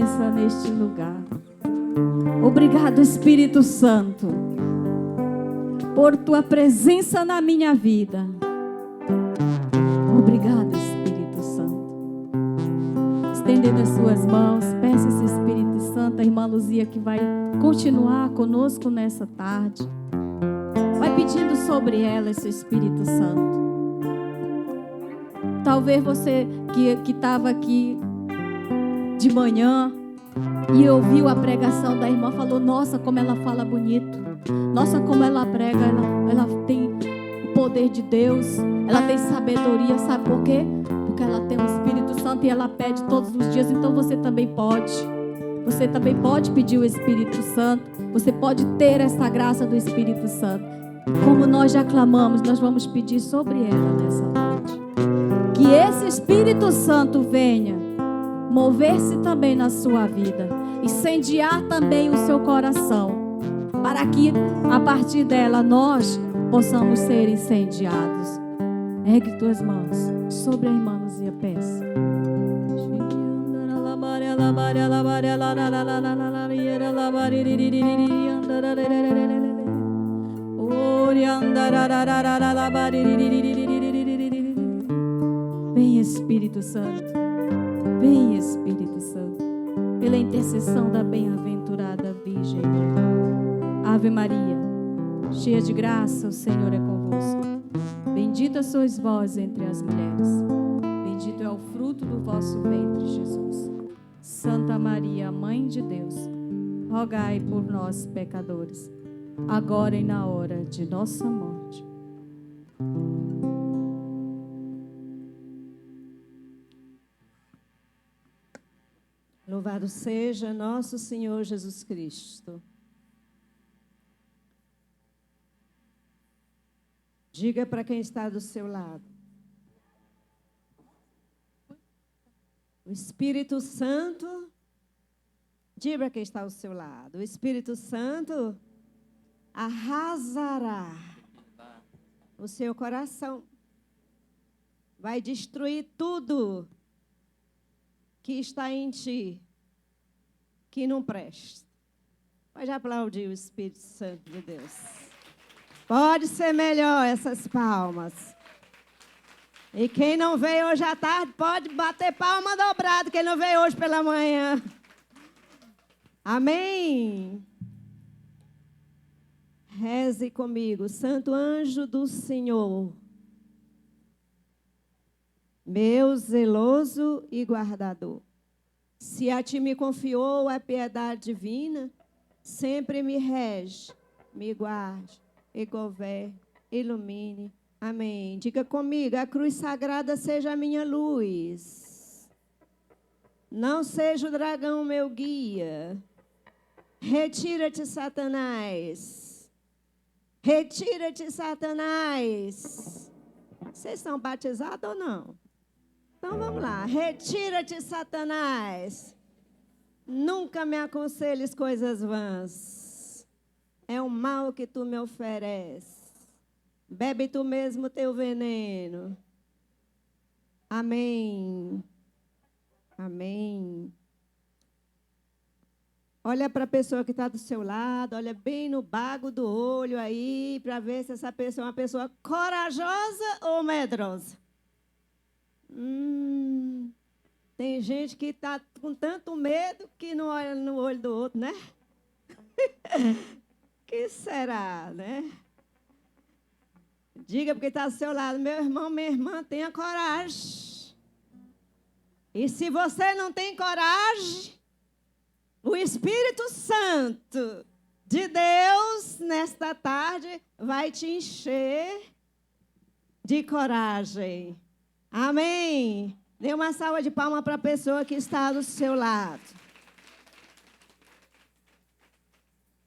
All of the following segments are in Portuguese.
Neste lugar. Obrigado, Espírito Santo, por tua presença na minha vida. Obrigado, Espírito Santo. Estendendo as suas mãos, peça esse Espírito Santo, a irmã Luzia, que vai continuar conosco nessa tarde. Vai pedindo sobre ela esse Espírito Santo. Talvez você que estava aqui de manhã e ouviu a pregação da irmã, falou: nossa, como ela fala bonito, nossa, como ela prega, ela tem o poder de Deus, ela tem sabedoria. Sabe por quê? Porque ela tem o Espírito Santo e ela pede todos os dias. Então você também pode pedir o Espírito Santo, você pode ter essa graça do Espírito Santo. Como nós já clamamos, nós vamos pedir sobre ela nessa noite, que esse Espírito Santo venha mover-se também na sua vida, incendiar também o seu coração, para que a partir dela nós possamos ser incendiados. Ergue tuas mãos sobre a irmã Luzia, peça. Vem, Espírito Santo. Vem, Espírito Santo, pela intercessão da bem-aventurada Virgem. Ave Maria, cheia de graça, o Senhor é convosco. Bendita sois vós entre as mulheres. Bendito é o fruto do vosso ventre, Jesus. Santa Maria, Mãe de Deus, rogai por nós, pecadores, agora e na hora de nossa morte. Louvado seja nosso Senhor Jesus Cristo. Diga para quem está do seu lado: o Espírito Santo, diga para quem está ao seu lado: o Espírito Santo arrasará o seu coração, vai destruir tudo que está em ti, que não presta. Pode aplaudir o Espírito Santo de Deus. Pode ser melhor essas palmas. E quem não veio hoje à tarde, pode bater palma dobrada, quem não veio hoje pela manhã. Amém? Reze comigo. Santo anjo do Senhor, meu zeloso e guardador, se a ti me confiou a piedade divina, sempre me rege, me guarde e governe, ilumine. Amém. Diga comigo: a cruz sagrada seja a minha luz, não seja o dragão meu guia. Retira-te, Satanás. Retira-te, Satanás. Vocês são batizados ou não? Então vamos lá. Retira-te, Satanás. Nunca me aconselhes coisas vãs. É o mal que tu me ofereces. Bebe tu mesmo teu veneno. Amém. Amém. Olha para a pessoa que está do seu lado, olha bem no bago do olho aí, para ver se essa pessoa é uma pessoa corajosa ou medrosa. Tem gente que está com tanto medo que não olha no olho do outro, né? Que será, né? Diga porque está do seu lado: meu irmão, minha irmã, tenha coragem. E se você não tem coragem, o Espírito Santo de Deus, nesta tarde, vai te encher de coragem. Amém? Dê uma salva de palmas para a pessoa que está do seu lado.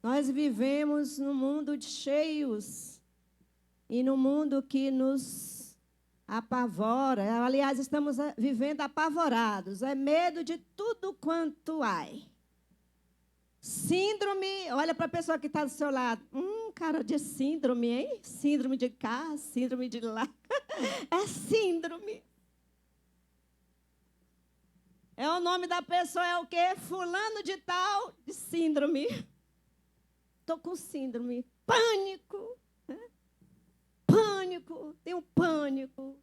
Nós vivemos num mundo de cheios e num mundo que nos apavora. Aliás, estamos vivendo apavorados. É medo de tudo quanto há. Síndrome, olha para a pessoa que está do seu lado. Cara de síndrome, hein? Síndrome de cá, síndrome de lá. É síndrome. O nome da pessoa é o quê? Fulano de tal, de síndrome. Estou com síndrome. Pânico. Pânico. Tenho pânico.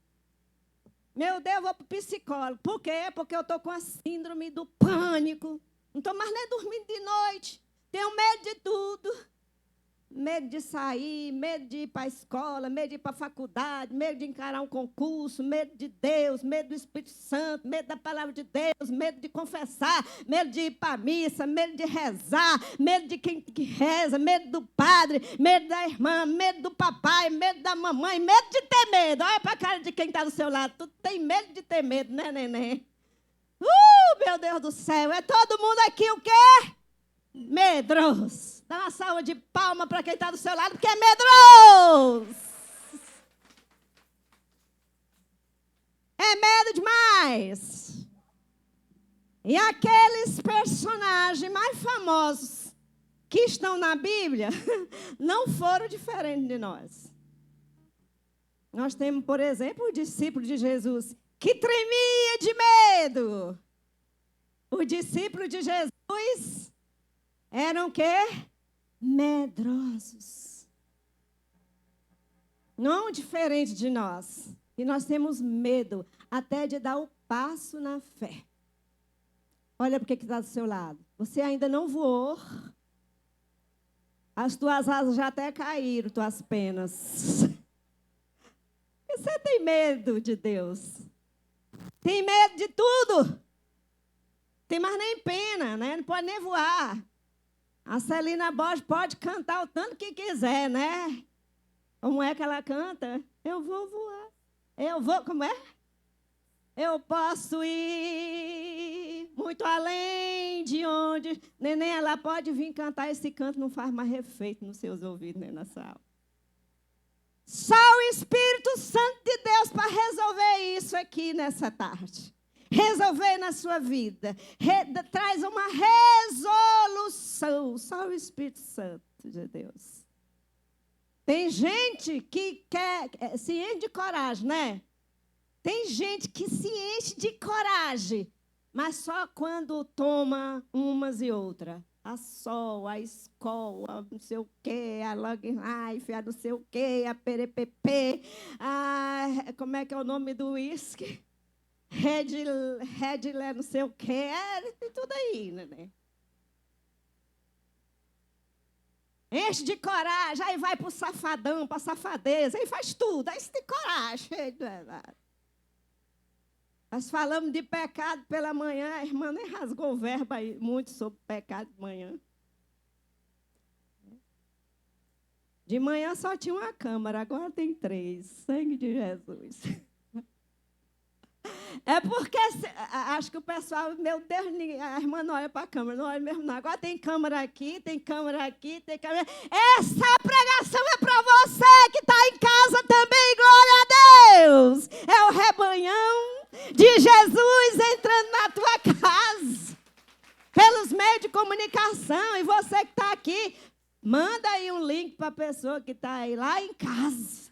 Meu Deus, eu vou para o psicólogo. Por quê? Porque eu estou com a síndrome do pânico. Não estou mais nem dormindo de noite. Tenho medo de tudo. Medo de sair, medo de ir para a escola, medo de ir para a faculdade, medo de encarar um concurso, medo de Deus, medo do Espírito Santo, medo da palavra de Deus, medo de confessar, medo de ir para a missa, medo de rezar, medo de quem que reza, medo do padre, medo da irmã, medo do papai, medo da mamãe, medo de ter medo. Olha para a cara de quem está do seu lado. Tu tem medo de ter medo, né, neném? Meu Deus do céu, é todo mundo aqui o quê? Medroso. Dá uma salva de palma para quem está do seu lado, porque é medroso. É medo demais. E aqueles personagens mais famosos que estão na Bíblia não foram diferentes de nós. Nós temos, por exemplo, o discípulo de Jesus que tremia de medo. O discípulo de Jesus eram o quê? Medrosos. Não diferente de nós. E nós temos medo até de dar o passo na fé. Olha para o que está do seu lado. Você ainda não voou. As tuas asas já até caíram, tuas penas. Você tem medo de Deus. Tem medo de tudo. Tem mais nem pena, né? Não pode nem voar. A Celina Borges pode cantar o tanto que quiser, né? Como é que ela canta? Eu vou voar. Eu vou, como é? Eu posso ir muito além de onde... Neném, ela pode vir cantar esse canto, não faz mais efeito nos seus ouvidos, nem na sala. Só o Espírito Santo de Deus para resolver isso aqui nessa tarde. Resolver na sua vida. Traz uma resolução. Só o Espírito Santo de Deus. Tem gente que se enche de coragem, né? Tem gente que se enche de coragem, mas só quando toma umas e outras. A Sol, a escola, não sei o quê, a Long Life, a não sei o quê, a Perepepe, como é que é o nome do uísque? Red, não sei o quê, tem tudo aí, né? Enche de coragem, aí vai para o safadão, para a safadeza, aí faz tudo, aí você tem coragem. Nós falamos de pecado pela manhã, a irmã nem rasgou o verbo aí muito sobre pecado de manhã. De manhã só tinha uma câmara, agora tem 3. Sangue de Jesus. É porque, acho que o pessoal, meu Deus, a irmã não olha para a câmera, não olha mesmo não. Agora tem câmera aqui, tem câmera aqui, tem câmera... Essa pregação é para você que está em casa também, glória a Deus. É o rebanhão de Jesus entrando na tua casa, pelos meios de comunicação. E você que está aqui, manda aí um link para a pessoa que está aí lá em casa.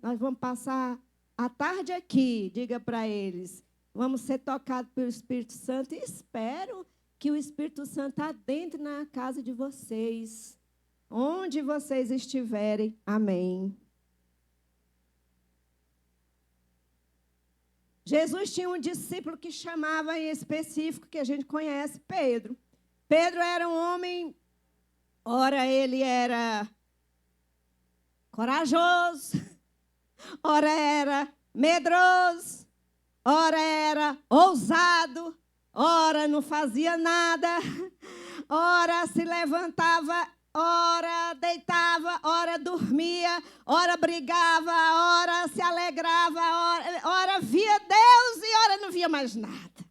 Nós vamos passar a tarde aqui, diga para eles, vamos ser tocados pelo Espírito Santo e espero que o Espírito Santo adentre na casa de vocês, onde vocês estiverem. Amém. Jesus tinha um discípulo que chamava em específico, que a gente conhece, Pedro. Pedro era um homem, ora ele era corajoso, ora era medroso, ora era ousado, ora não fazia nada, ora se levantava, ora deitava, ora dormia, ora brigava, ora se alegrava, ora via Deus e ora não via mais nada.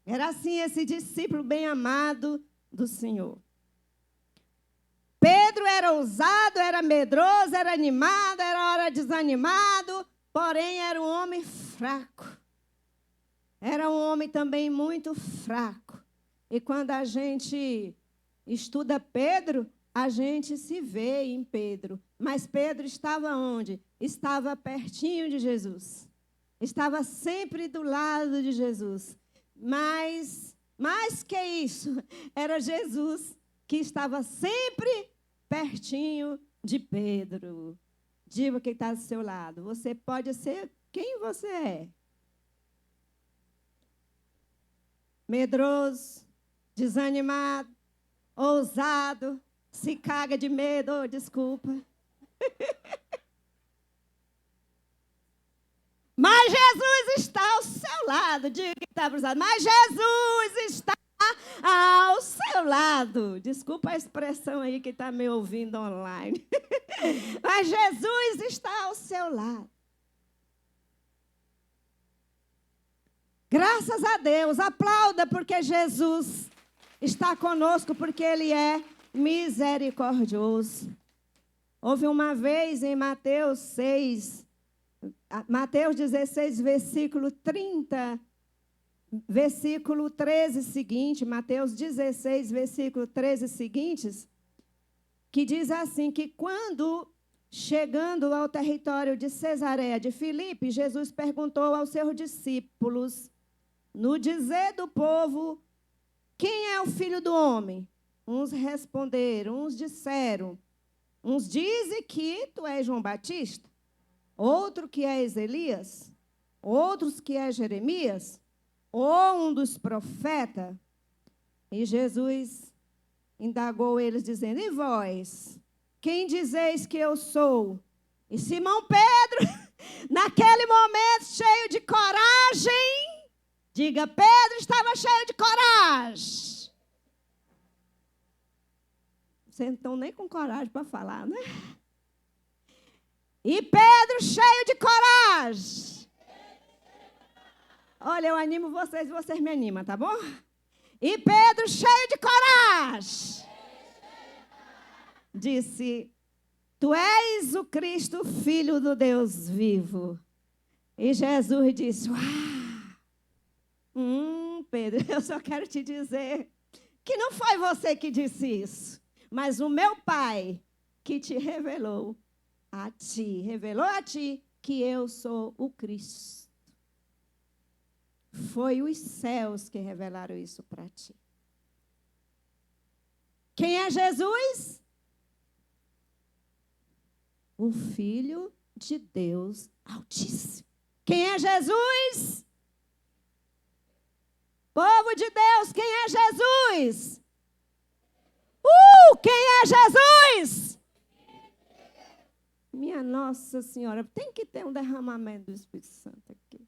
Era assim esse discípulo bem amado do Senhor. Pedro era ousado, era medroso, era animado, era hora desanimado, porém era um homem fraco. Era um homem também muito fraco. E quando a gente estuda Pedro, a gente se vê em Pedro. Mas Pedro estava onde? Estava pertinho de Jesus. estava sempre do lado de Jesus. Mas, mais que isso, era Jesus que estava sempre pertinho de Pedro. Diga quem está do seu lado. Você pode ser quem você é. Medroso, desanimado, ousado, se caga de medo, oh, desculpa. Mas Jesus está ao seu lado. Diga que está cruzado. Mas Jesus está ao seu lado. Desculpa a expressão aí que está me ouvindo online. Mas Jesus está ao seu lado. Graças a Deus. Aplauda porque Jesus está conosco, porque Ele é misericordioso. Houve uma vez em Mateus 16, versículo 30, versículo 13 seguinte, Mateus 16, versículo 13 seguintes, que diz assim, que quando, chegando ao território de Cesareia de Filipe, Jesus perguntou aos seus discípulos, no dizer do povo, quem é o Filho do Homem? Uns responderam, uns disseram, uns dizem que tu és João Batista, outro que és Elias, outros que é Jeremias, ou um dos profetas. E Jesus indagou eles, dizendo, e vós, quem dizeis que eu sou? E Simão Pedro, naquele momento, cheio de coragem, diga, Pedro estava cheio de coragem. Vocês não estão nem com coragem para falar, né? E Pedro cheio de coragem. Olha, eu animo vocês e vocês me animam, tá bom? E Pedro cheio de coragem. Disse, tu és o Cristo, Filho do Deus vivo. E Jesus disse, Pedro, eu só quero te dizer que não foi você que disse isso, mas o meu Pai que te revelou a ti que eu sou o Cristo. Foi os céus que revelaram isso para ti. Quem é Jesus? O Filho de Deus Altíssimo. Quem é Jesus? Povo de Deus, quem é Jesus? Quem é Jesus? Minha Nossa Senhora, tem que ter um derramamento do Espírito Santo aqui.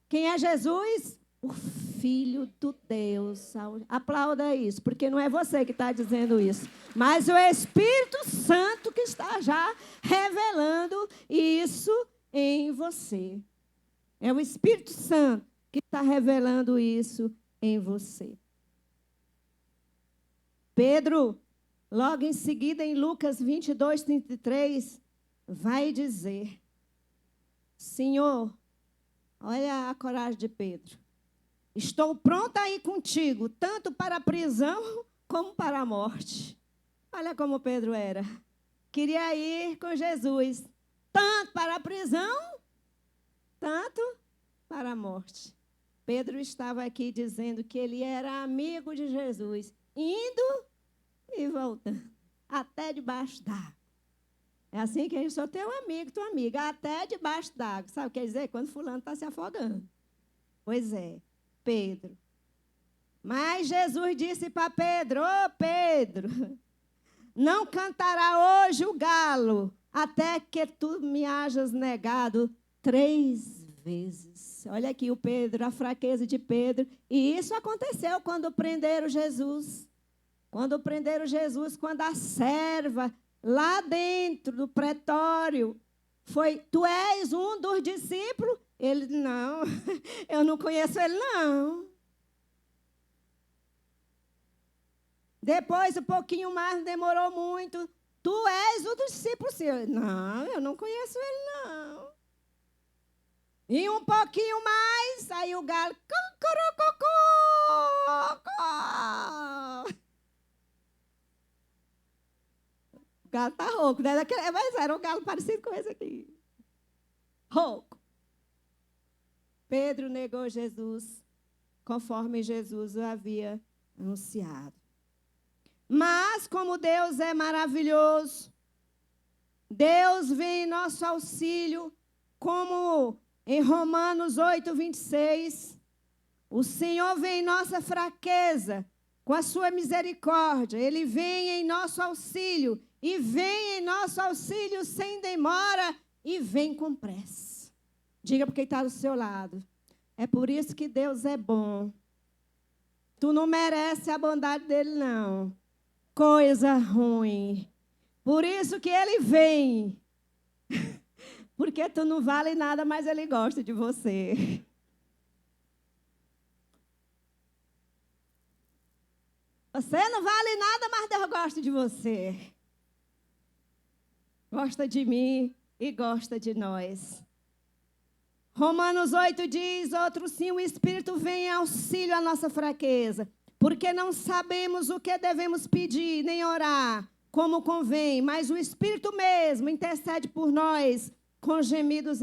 Quem é Jesus? O Filho do Deus. Aplauda isso, porque não é você que está dizendo isso, mas o Espírito Santo que está já revelando isso em você. É o Espírito Santo que está revelando isso em você. Pedro, logo em seguida, em Lucas 22, 33, vai dizer, Senhor, olha a coragem de Pedro, estou pronta a ir contigo, tanto para a prisão como para a morte. Olha como Pedro era. Queria ir com Jesus, tanto para a prisão, tanto para a morte. Pedro estava aqui dizendo que ele era amigo de Jesus, indo e voltando, até debaixo d'água. É assim que a gente só tem um amigo, tua amiga, até debaixo d'água. Sabe o que quer dizer? Quando fulano está se afogando. Pois é, Pedro. Mas Jesus disse para Pedro, Pedro, não cantará hoje o galo, até que tu me hajas negado 3 vezes. Olha aqui o Pedro, a fraqueza de Pedro. E isso aconteceu quando prenderam Jesus. Quando prenderam Jesus, quando a serva, lá dentro do pretório, foi, tu és um dos discípulos? Ele, não, eu não conheço ele, não. Depois, um pouquinho mais, demorou muito. Tu és um dos discípulos, sim. Não, eu não conheço ele, não. E um pouquinho mais, aí o galo, o galo está rouco, né? Mas era um galo parecido com esse aqui. Rouco. Pedro negou Jesus, conforme Jesus o havia anunciado. Mas, como Deus é maravilhoso, Deus vem em nosso auxílio, como em Romanos 8, 26, o Senhor vem em nossa fraqueza, com a sua misericórdia, Ele vem em nosso auxílio, e vem em nosso auxílio sem demora, e vem com pressa. Diga para quem está do seu lado, é por isso que Deus é bom. Tu não merece a bondade dele, não. Coisa ruim. Por isso que ele vem. Porque tu não vale nada, mas ele gosta de você. Você não vale nada, mas Deus gosta de você. Gosta de mim e gosta de nós. Romanos 8 diz, outro sim, o Espírito vem em auxílio à nossa fraqueza, porque não sabemos o que devemos pedir, nem orar, como convém, mas o Espírito mesmo intercede por nós com gemidos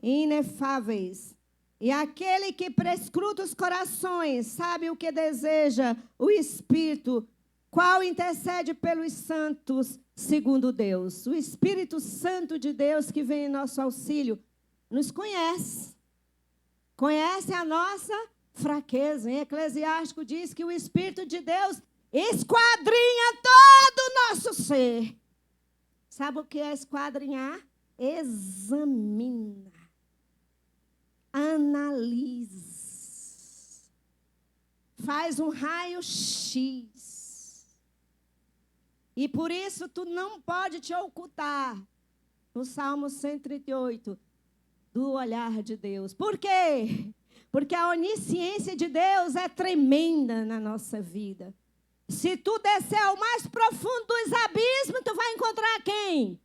inefáveis. E aquele que prescruta os corações sabe o que deseja o Espírito, qual intercede pelos santos segundo Deus. O Espírito Santo de Deus que vem em nosso auxílio nos conhece. Conhece a nossa fraqueza. Em Eclesiástico diz que o Espírito de Deus esquadrinha todo o nosso ser. Sabe o que é esquadrinhar? Examina. Analisa. Faz um raio-x. E por isso tu não pode te ocultar no Salmo 138 do olhar de Deus. Por quê? Porque a onisciência de Deus é tremenda na nossa vida. Se tu descer ao mais profundo dos abismos, tu vai encontrar quem?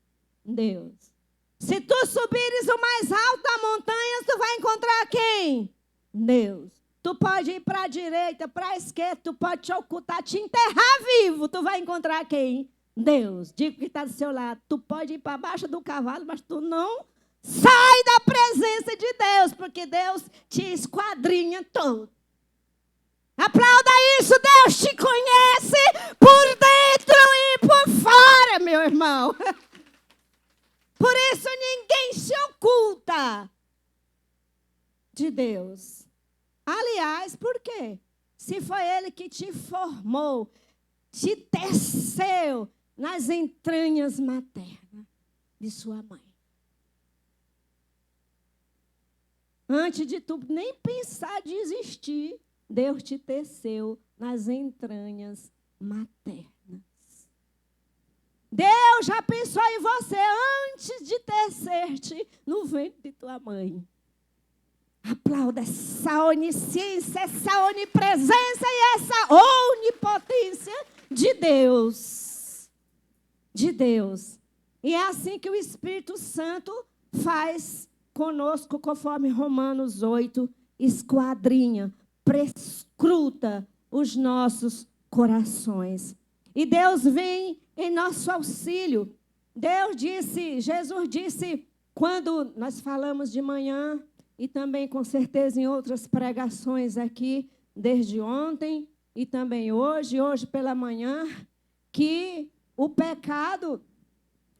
Deus. Se tu subires o mais alto da montanha, tu vai encontrar quem? Deus. Tu pode ir para a direita, para a esquerda, tu pode te ocultar, te enterrar vivo, tu vai encontrar quem? Deus. Diga que está do seu lado. Tu pode ir para baixo do cavalo, mas tu não sai da presença de Deus, porque Deus te esquadrinha todo. Aplauda isso, Deus te conhece por dentro e por fora, meu irmão. Por isso ninguém se oculta de Deus. Aliás, por quê? Se foi Ele que te formou, te teceu nas entranhas maternas de sua mãe. Antes de tu nem pensar de existir, Deus te teceu nas entranhas maternas. Deus já pensou em você antes de tecer-te no ventre de tua mãe. Aplauda essa onisciência, essa onipresença e essa onipotência de Deus. De Deus. E é assim que o Espírito Santo faz conosco, conforme Romanos 8, esquadrinha, prescruta os nossos corações. E Deus vem em nosso auxílio. Jesus disse, quando nós falamos de manhã, e também com certeza em outras pregações aqui, desde ontem e também hoje pela manhã, que o pecado,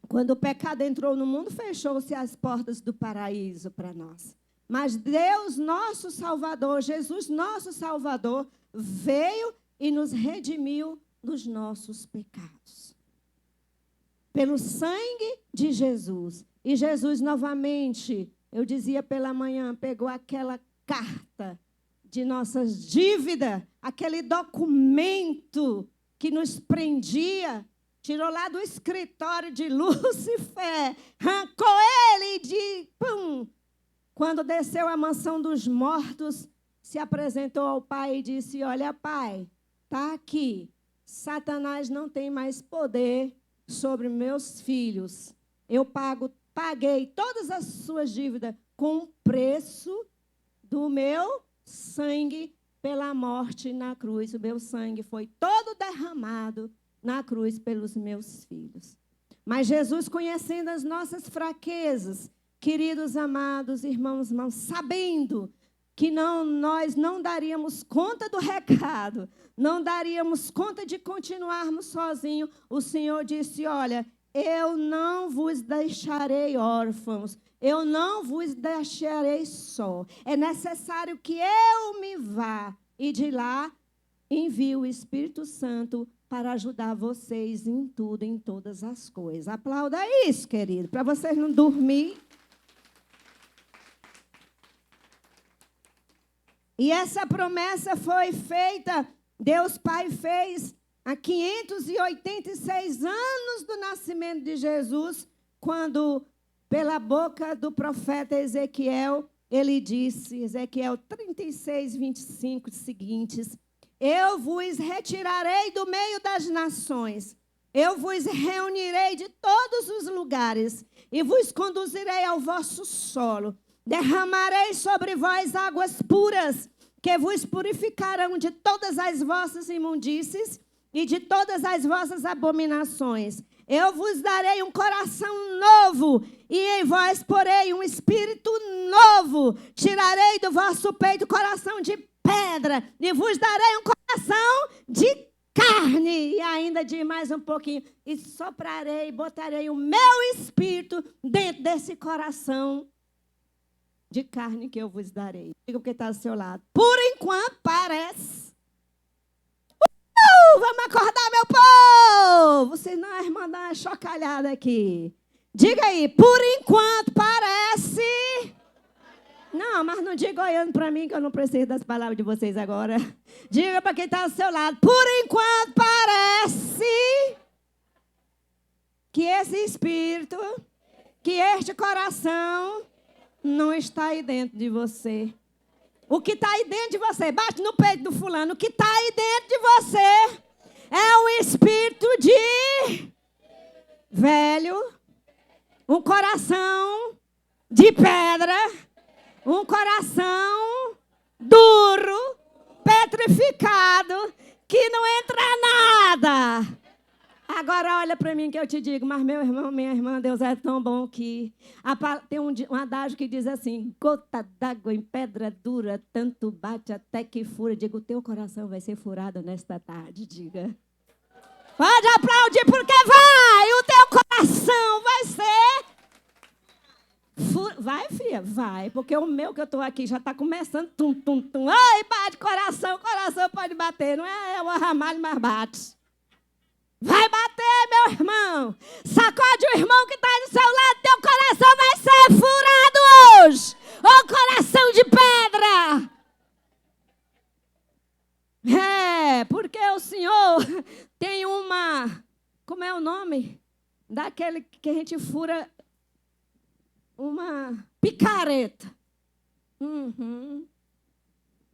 quando o pecado entrou no mundo, fechou-se as portas do paraíso para nós. Mas Deus, nosso Salvador, Jesus, nosso Salvador, veio e nos redimiu dos nossos pecados. Pelo sangue de Jesus. E Jesus, novamente, eu dizia pela manhã, pegou aquela carta de nossas dívidas, aquele documento que nos prendia, tirou lá do escritório de Lúcifer, arrancou ele de pum. Quando desceu à mansão dos mortos, se apresentou ao Pai e disse, olha, Pai, está aqui. Satanás não tem mais poder sobre meus filhos. Eu paguei todas as suas dívidas com o preço do meu sangue pela morte na cruz. O meu sangue foi todo derramado na cruz pelos meus filhos. Mas Jesus, conhecendo as nossas fraquezas, Queridos, amados, irmãos, sabendo que nós não daríamos conta do recado, não daríamos conta de continuarmos sozinhos, o Senhor disse, olha, eu não vos deixarei órfãos, eu não vos deixarei só. É necessário que eu me vá e de lá envio o Espírito Santo para ajudar vocês em tudo, em todas as coisas. Aplauda isso, querido, para vocês não dormirem. E essa promessa foi feita, Deus Pai fez há 586 anos do nascimento de Jesus, quando, pela boca do profeta Ezequiel, ele disse, Ezequiel 36, 25, seguintes, eu vos retirarei do meio das nações, eu vos reunirei de todos os lugares e vos conduzirei ao vosso solo. Derramarei sobre vós águas puras, que vos purificarão de todas as vossas imundícies e de todas as vossas abominações. Eu vos darei um coração novo, e em vós porei um espírito novo. Tirarei do vosso peito coração de pedra, e vos darei um coração de carne. E ainda de mais um pouquinho, e soprarei, botarei o meu espírito dentro desse coração de carne que eu vos darei. Diga porque está ao seu lado. Por enquanto parece. Vamos acordar, meu povo. Senão a irmã dá uma chocalhada aqui. Diga aí, por enquanto parece. Não, mas não diga olhando para mim que eu não preciso das palavras de vocês agora. Diga para quem está ao seu lado. Por enquanto parece que esse espírito, que este coração não está aí dentro de você. O que está aí dentro de você, bate no peito do fulano, o que está aí dentro de você é um espírito de velho, um coração de pedra, um coração duro, petrificado, que não entra nada. Agora olha para mim que eu te digo, mas meu irmão, minha irmã, Deus é tão bom que... Tem um adágio que diz assim, gota d'água em pedra dura, tanto bate até que fura. Diga, o teu coração vai ser furado nesta tarde, diga. Pode aplaudir porque vai, o teu coração vai ser... Vai, filha, vai, porque o meu que eu estou aqui já está começando, tum, tum, tum. Ai, bate coração pode bater, não é o ramalho, mas bate. Vai bater, meu irmão. Sacode o irmão que está do seu lado. Teu coração vai ser furado hoje. Ô coração de pedra. Porque o Senhor tem uma... Como é o nome? Daquele que a gente fura uma picareta.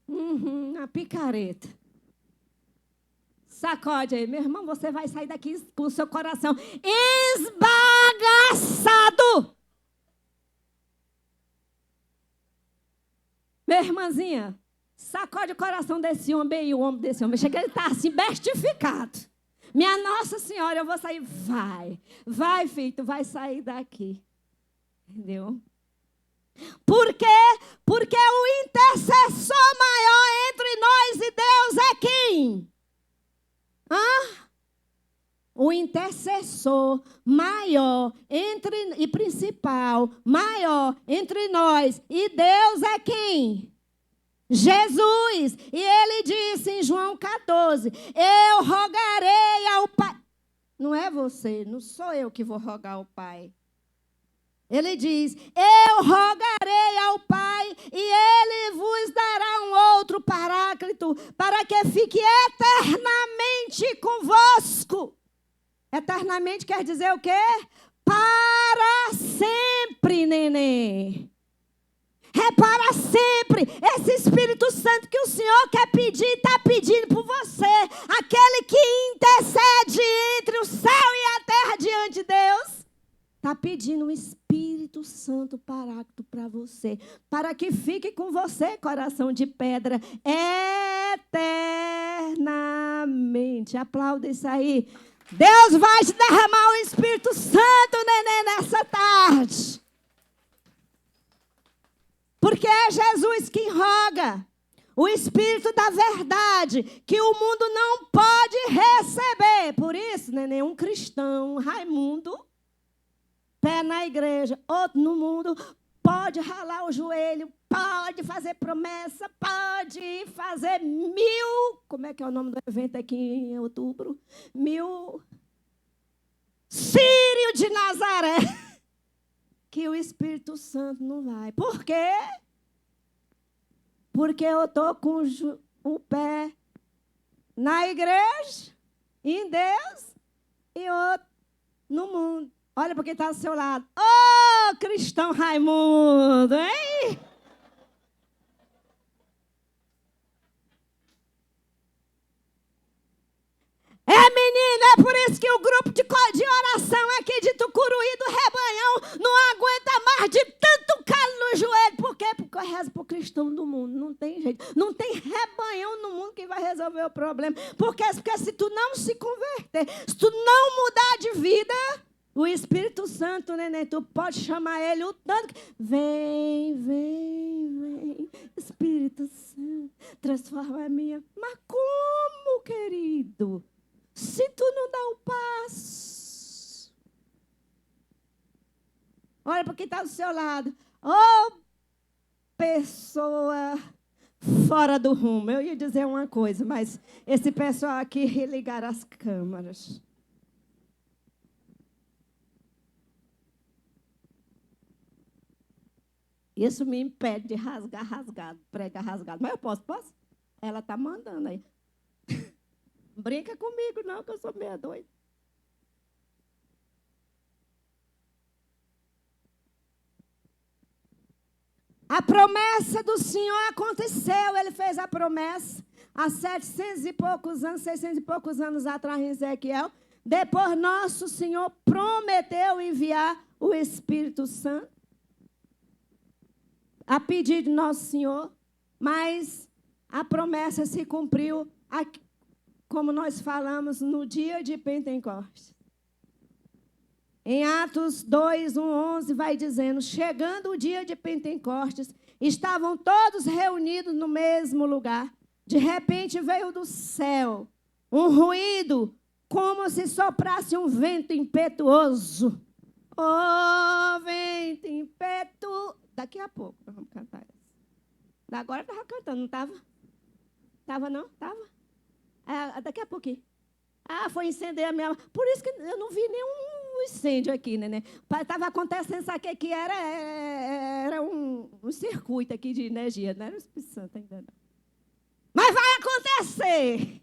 Uma picareta. Sacode aí, meu irmão, você vai sair daqui com o seu coração esbagaçado. Minha irmãzinha, sacode o coração desse homem e o ombro desse homem. Chega, ele está assim, bestificado. Minha Nossa Senhora, eu vou sair. Vai, filho, tu vai sair daqui. Entendeu? Por quê? Porque o intercessor maior entre nós e Deus é quem? O intercessor maior e principal, maior entre nós e Deus é quem? Jesus. E ele disse em João 14, eu rogarei ao Pai. Não é você, não sou eu que vou rogar ao Pai. Ele diz, eu rogarei ao Pai e Ele vos dará um outro paráclito para que fique eternamente convosco. Eternamente quer dizer o quê? Para sempre, neném. É para sempre. Esse Espírito Santo que o Senhor quer pedir, está pedindo por você. Aquele que intercede entre o céu e a terra diante de Deus. Está pedindo um Espírito Santo paráclito para você. Para que fique com você, coração de pedra, eternamente. Aplauda isso aí. Deus vai te derramar o Espírito Santo, neném, nessa tarde. Porque é Jesus quem roga. O Espírito da verdade, que o mundo não pode receber. Por isso, não é nenhum cristão, Raimundo, pé na igreja, outro no mundo, pode ralar o joelho, pode fazer promessa, pode fazer 1000... Como é que é o nome do evento aqui em outubro? 1000... Sírio de Nazaré. Que o Espírito Santo não vai. Por quê? Porque eu estou com o pé na igreja, em Deus, e outro no mundo. Olha para quem está ao seu lado. Ô, cristão Raimundo, hein? Menina, é por isso que o grupo de oração aqui de Tucuruí do Rebanhão não aguenta mais de tanto calo no joelho. Por quê? Porque eu rezo para o cristão do mundo. Não tem jeito. Não tem rebanhão no mundo que vai resolver o problema. Porque se tu não se converter, se tu não mudar de vida, o Espírito Santo, neném, tu pode chamar ele o tanto que... Vem, vem, vem. Espírito Santo, transforma a minha... Mas como, querido? Se tu não dá o passo. Olha para quem está do seu lado. Ô, pessoa fora do rumo. Eu ia dizer uma coisa, mas esse pessoal aqui religaram as câmaras. Isso me impede de pregar rasgado. Mas eu posso? Ela está mandando aí. Brinca comigo, não, que eu sou meia doida. A promessa do Senhor aconteceu. Ele fez a promessa há 700 e poucos anos, 600 e poucos anos atrás em Ezequiel. Depois, nosso Senhor prometeu enviar o Espírito Santo a pedido de nosso Senhor. Mas a promessa se cumpriu aqui, como nós falamos, no dia de Pentecostes. Em Atos 2, 1, 11, vai dizendo, chegando o dia de Pentecostes, estavam todos reunidos no mesmo lugar. De repente veio do céu um ruído, como se soprasse um vento impetuoso. Oh, vento impetuoso. Daqui a pouco nós vamos cantar isso. Agora eu estava cantando, não estava? Estava não? Estava? Daqui a pouquinho. Foi incender a minha... Por isso que eu não vi nenhum incêndio aqui, né? Estava acontecendo, sabe o que era? Era um circuito aqui de energia, não era o Espírito Santo ainda não. Mas vai acontecer!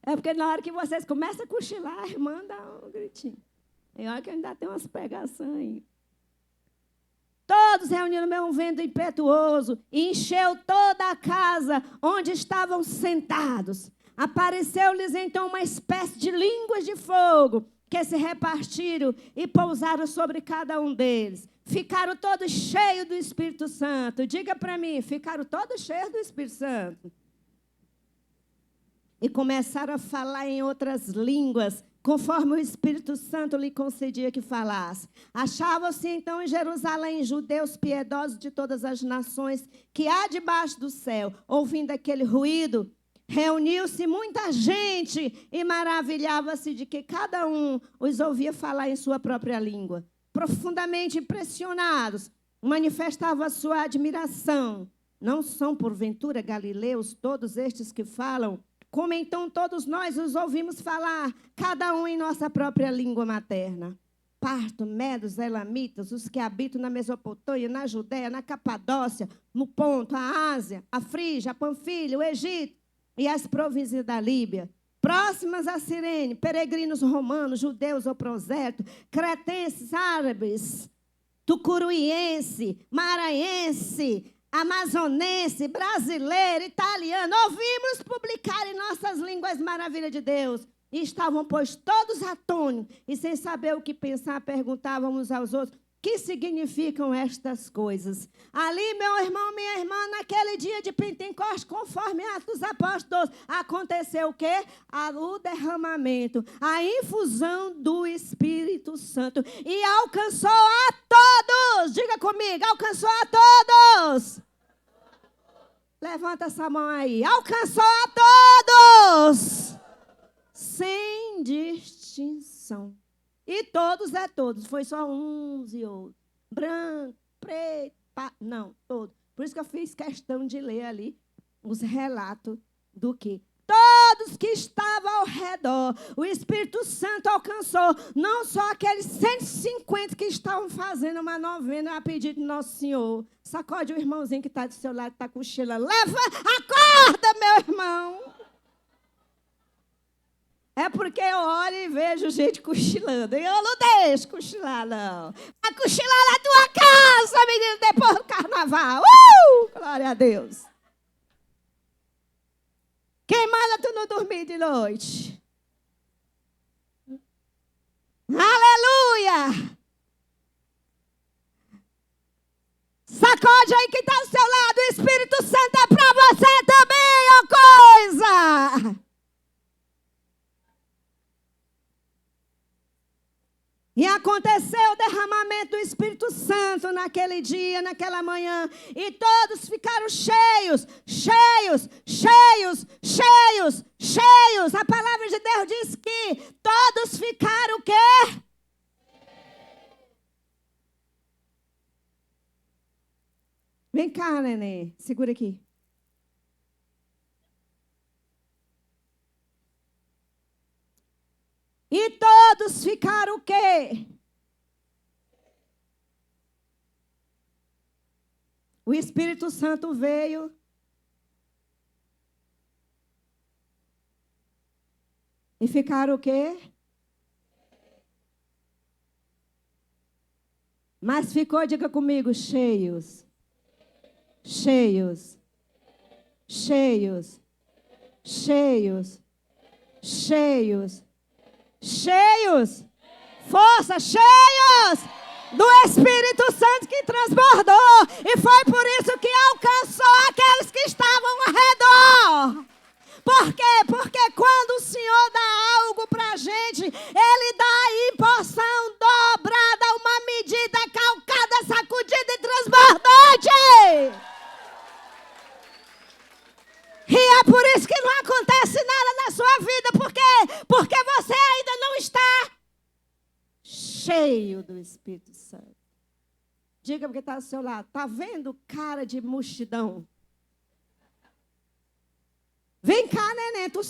É porque na hora que vocês começam a cochilar, a irmã dá um gritinho. E olha que ainda tem umas pegações aí. Todos reuniram no mesmo vento impetuoso, e encheu toda a casa onde estavam sentados. Apareceu-lhes então uma espécie de línguas de fogo, que se repartiram e pousaram sobre cada um deles. Ficaram todos cheios do Espírito Santo. Diga para mim, ficaram todos cheios do Espírito Santo. E começaram a falar em outras línguas, conforme o Espírito Santo lhe concedia que falasse. Achavam-se então em Jerusalém judeus piedosos de todas as nações que há debaixo do céu. Ouvindo aquele ruído, reuniu-se muita gente e maravilhava-se de que cada um os ouvia falar em sua própria língua. Profundamente impressionados, manifestavam a sua admiração. Não são, porventura, galileus todos estes que falam? Como então todos nós os ouvimos falar, cada um em nossa própria língua materna. Parto, medos, elamitas, os que habitam na Mesopotâmia, na Judéia, na Capadócia, no Ponto, a Ásia, a Frígia, a Panfilha, o Egito e as províncias da Líbia. Próximas a Cirene, peregrinos romanos, judeus ou prosélitos, cretenses, árabes, tucuruiense, maranhense, amazonense, brasileiro, italiano, ouvimos publicar em nossas línguas maravilha de Deus. E estavam, pois, todos atônitos, e sem saber o que pensar, perguntavam uns aos outros, que que significam estas coisas? Ali, meu irmão, minha irmã, naquele dia de Pentecostes, conforme Atos dos Apóstolos, aconteceu o quê? O derramamento, a infusão do Espírito Santo. E alcançou a todos. Diga comigo, alcançou a todos. Levanta essa mão aí. Alcançou a todos. Sem distinção. E todos é todos. Foi só uns e outros. Branco, preto, não, todos. Por isso que eu fiz questão de ler ali os relatos do que todos que estavam ao redor, o Espírito Santo alcançou, não só aqueles 150 que estavam fazendo uma novena a pedido do Nosso Senhor. Sacode o irmãozinho que está do seu lado, está cochilando. Leva, acorda, meu irmão. É porque eu olho e vejo gente cochilando. E eu não deixo cochilar, não. Vai cochilar na tua casa, menino, depois do carnaval. Glória a Deus. Quem manda tu não dormir de noite? Aleluia! Sacode aí quem está do seu lado. O Espírito Santo é para você também, ó coisa! E aconteceu o derramamento do Espírito Santo naquele dia, naquela manhã. E todos ficaram cheios, cheios, cheios, cheios, cheios. A palavra de Deus diz que todos ficaram o quê? Vem cá, neném. Segura aqui. E todos ficaram o quê? O Espírito Santo veio. E ficaram o quê? Mas ficou, diga comigo, cheios. Cheios. Cheios. Cheios. Cheios. Cheios, força, cheios do Espírito Santo que transbordou. E foi por isso que alcançou aqueles que estavam ao redor. Por quê? Porque quando o Senhor dá algo para a gente, Ele dá em porção dobrada, uma medida calcada, sacudida e transbordante. E é por isso que não acontece nada na sua vida. Por quê? Porque você ainda não está cheio do Espírito Santo. Diga porque está ao seu lado. Está vendo cara de multidão? Vem cá, neném. Tu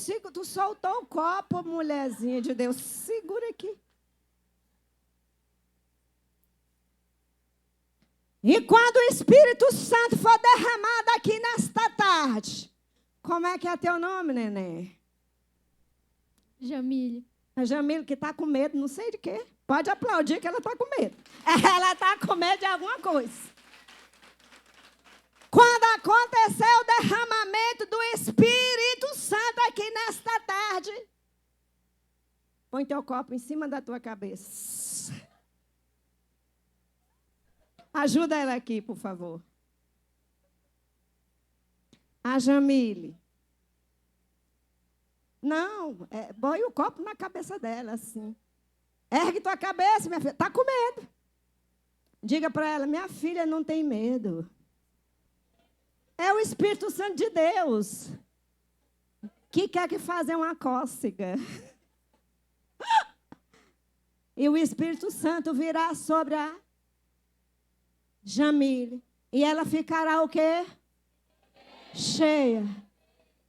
soltou o copo, mulherzinha de Deus. Segura aqui. E quando o Espírito Santo for derramado aqui nesta tarde... Como é que é teu nome, neném? Jamile. A Jamile que está com medo, não sei de quê. Pode aplaudir que ela está com medo. Ela está com medo de alguma coisa. Quando aconteceu o derramamento do Espírito Santo aqui nesta tarde, põe teu copo em cima da tua cabeça. Ajuda ela aqui, por favor. A Jamile. Não, põe o copo na cabeça dela, assim. Ergue tua cabeça, minha filha. Está com medo. Diga para ela, minha filha não tem medo. É o Espírito Santo de Deus que quer que fazer uma cócega. E o Espírito Santo virá sobre a Jamile. E ela ficará o quê? Cheia,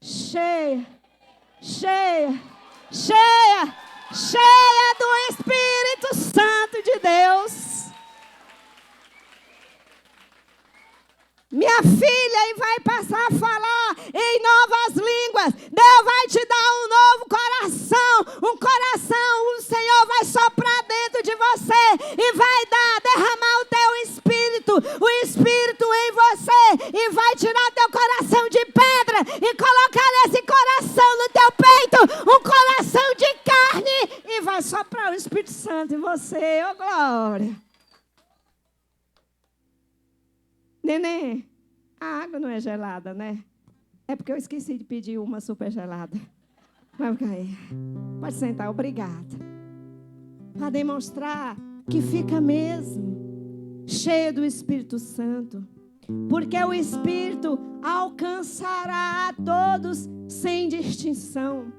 cheia, cheia, cheia, cheia do Espírito Santo de Deus. Minha filha, e vai passar a falar em novas línguas. Deus vai te dar um novo coração. Um coração, o Senhor vai soprar dentro de você e vai derramar o teu Espírito, o Espírito em você, e vai tirar teu coração de pedra e colocar nesse coração no teu peito um coração de carne e vai soprar o Espírito Santo em você. Glória. Neném, a água não é gelada, né? É porque eu esqueci de pedir uma super gelada. Vai ficar aí. Pode sentar, obrigada. Para demonstrar que fica mesmo cheio do Espírito Santo. Porque o Espírito alcançará a todos sem distinção.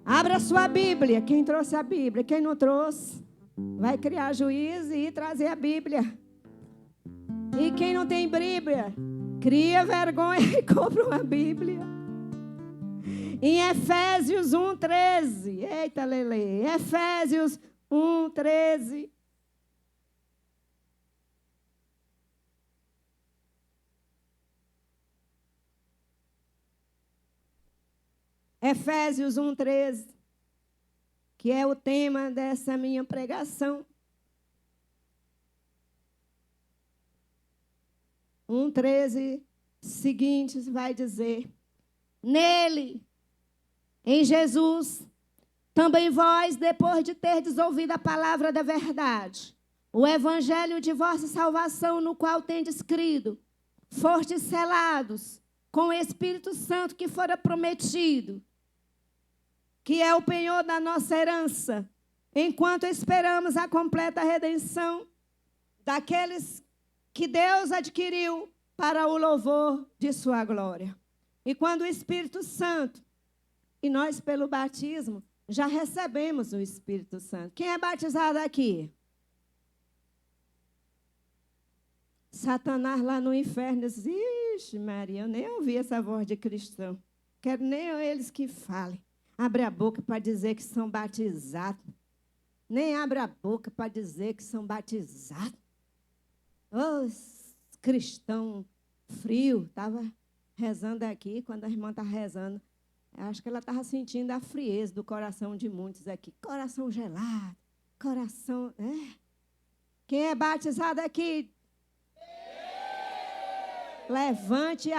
Abra sua Bíblia. Quem trouxe a Bíblia? Quem não trouxe, vai criar juízo e trazer a Bíblia. E quem não tem Bíblia, cria vergonha e compra uma Bíblia. Em Efésios 1:13. Eita, Lele. Efésios 1:13. Efésios 1:13, que é o tema dessa minha pregação. 1:13 seguintes vai dizer: nele, em Jesus, também vós, depois de terdes ouvido a palavra da verdade, o evangelho de vossa salvação, no qual tendes crido, fostes selados com o Espírito Santo que fora prometido, que é o penhor da nossa herança, enquanto esperamos a completa redenção daqueles que Deus adquiriu para o louvor de sua glória. E quando o Espírito Santo, e nós pelo batismo, já recebemos o Espírito Santo. Quem é batizado aqui? Satanás lá no inferno diz: ixi, Maria, eu nem ouvi essa voz de cristão. Quero nem eles que falem. Abre a boca para dizer que são batizados. Nem abre a boca para dizer que são batizados. Os cristão frio. Estava rezando aqui, quando a irmã está rezando. Acho que ela estava sentindo a frieza do coração de muitos aqui. Coração gelado, coração... Quem é batizado aqui? Levante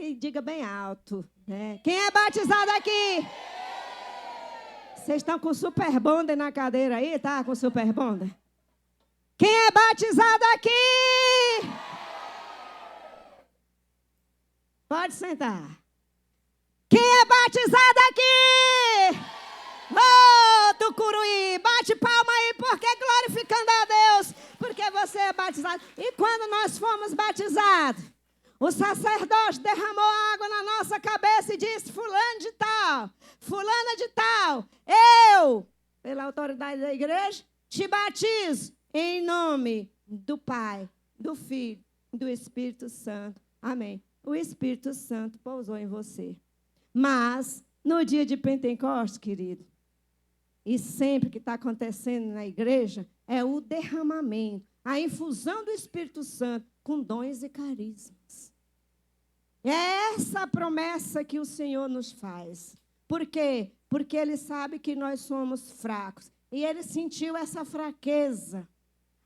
e diga bem alto. Quem é batizado aqui? Vocês estão com super bonder na cadeira aí? Tá com super bonder? Quem é batizado aqui? Pode sentar. Quem é batizado aqui? Ô, Tucuruí, bate palma aí, porque glorificando a Deus, porque você é batizado. E quando nós fomos batizados, o sacerdote derramou água na nossa cabeça e disse: fulano de tal, fulana de tal, eu, pela autoridade da igreja, te batizo em nome do Pai, do Filho e do Espírito Santo. Amém. O Espírito Santo pousou em você. Mas, no dia de Pentecostes, querido, e sempre que está acontecendo na igreja, é o derramamento, a infusão do Espírito Santo com dons e carismas. É essa a promessa que o Senhor nos faz. Por quê? Porque Ele sabe que nós somos fracos. E Ele sentiu essa fraqueza,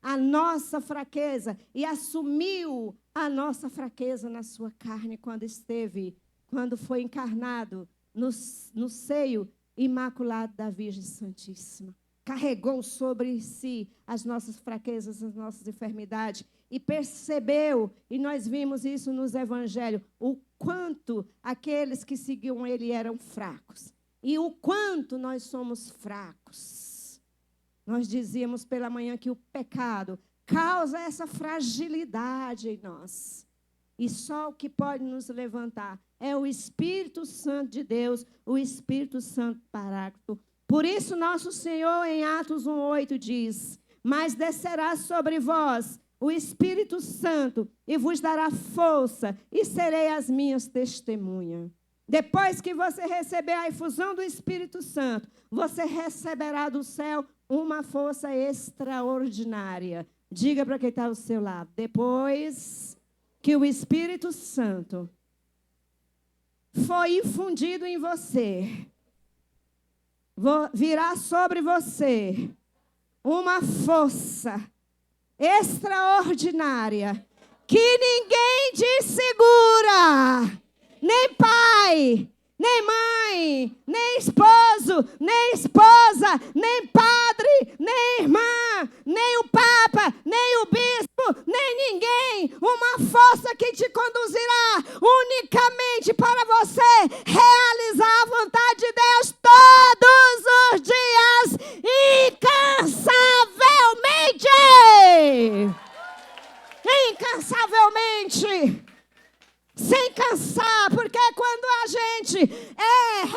a nossa fraqueza, e assumiu a nossa fraqueza na sua carne quando foi encarnado no seio imaculado da Virgem Santíssima. Carregou sobre si as nossas fraquezas, as nossas enfermidades, e percebeu, e nós vimos isso nos evangelhos, o quanto aqueles que seguiam Ele eram fracos, e o quanto nós somos fracos. Nós dizíamos pela manhã que o pecado causa essa fragilidade em nós. E só o que pode nos levantar é o Espírito Santo de Deus, o Espírito Santo Paráclito. Por isso, nosso Senhor, em Atos 1:8, diz: mas descerá sobre vós o Espírito Santo e vos dará força, e serei as minhas testemunhas. Depois que você receber a infusão do Espírito Santo, você receberá do céu uma força extraordinária. Diga para quem está ao seu lado: depois que o Espírito Santo foi infundido em você, virá sobre você uma força extraordinária que ninguém te segura, nem pai, nem mãe, nem esposo, nem esposa, nem padre, nem irmã, nem o Papa, nem o bispo, nem ninguém. Uma força unicamente para você realizar a vontade de Deus todos os dias, incansavelmente. Incansavelmente. Sem cansar, porque quando a gente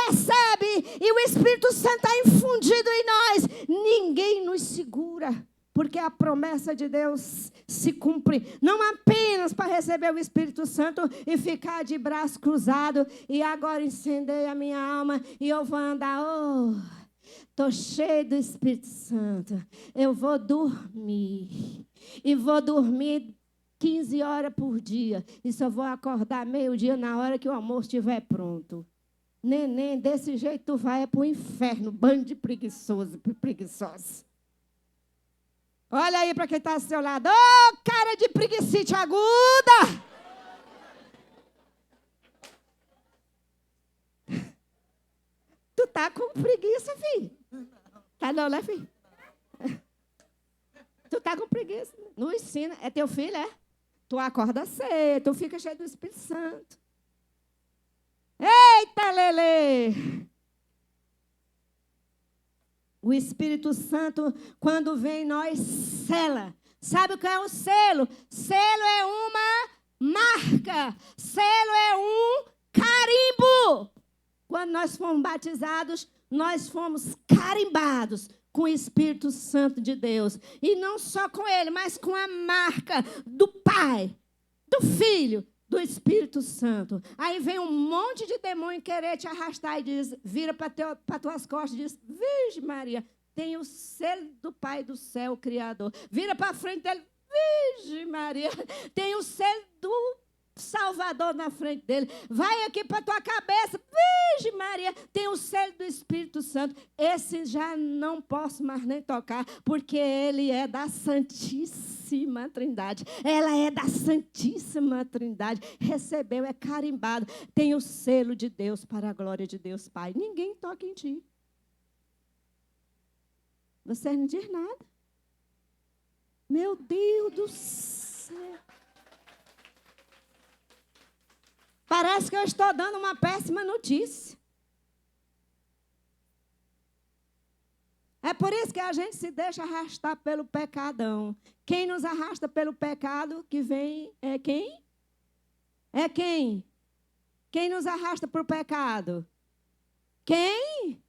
recebe e o Espírito Santo está infundido em nós, ninguém nos segura, porque a promessa de Deus se cumpre, não apenas para receber o Espírito Santo e ficar de braço cruzado, e agora incendei a minha alma e eu vou andar, estou cheio do Espírito Santo, eu vou dormir, e vou dormir 15 horas por dia, e só vou acordar meio-dia na hora que o almoço estiver pronto. Neném, desse jeito tu vai para o inferno, bando de preguiçoso, preguiçosos. Olha aí para quem está ao seu lado. Ô, cara de preguicite aguda! Tu tá com preguiça, filho? Tá não, né, filho? Tu tá com preguiça. Não ensina. É teu filho, é? Tu acorda cedo, tu fica cheio do Espírito Santo. Eita, Lelê! O Espírito Santo, quando vem em nós, sela. Sabe o que é um selo? Selo é uma marca. Selo é um carimbo. Quando nós fomos batizados, nós fomos carimbados com o Espírito Santo de Deus. E não só com ele, mas com a marca do Pai, do Filho, do Espírito Santo. Aí vem um monte de demônio querer te arrastar e diz, vira para tuas costas e diz, Virgem Maria, tem o selo do Pai do céu, o Criador. Vira para frente dele, Virgem Maria, tem o selo do Salvador na frente dele. Vai aqui para tua cabeça, Virgem Maria, tem o selo do Espírito Santo. Esse já não posso mais nem tocar, porque ele é da Santíssima Trindade. Ela é da Santíssima Trindade. Recebeu, é carimbado. Tem o selo de Deus para a glória de Deus Pai. Ninguém toca em ti. Você não diz nada. Meu Deus do céu. Parece que eu estou dando uma péssima notícia. É por isso que a gente se deixa arrastar pelo pecadão. Quem nos arrasta pelo pecado que vem é quem? É quem? Quem nos arrasta para o pecado? Quem?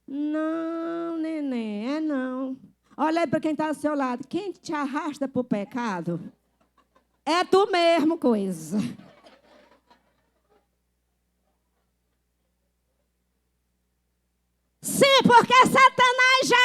Não, neném, é não. Olha aí para quem está ao seu lado. Quem te arrasta para o pecado? É tu mesmo, coisa. Sim, porque Satanás já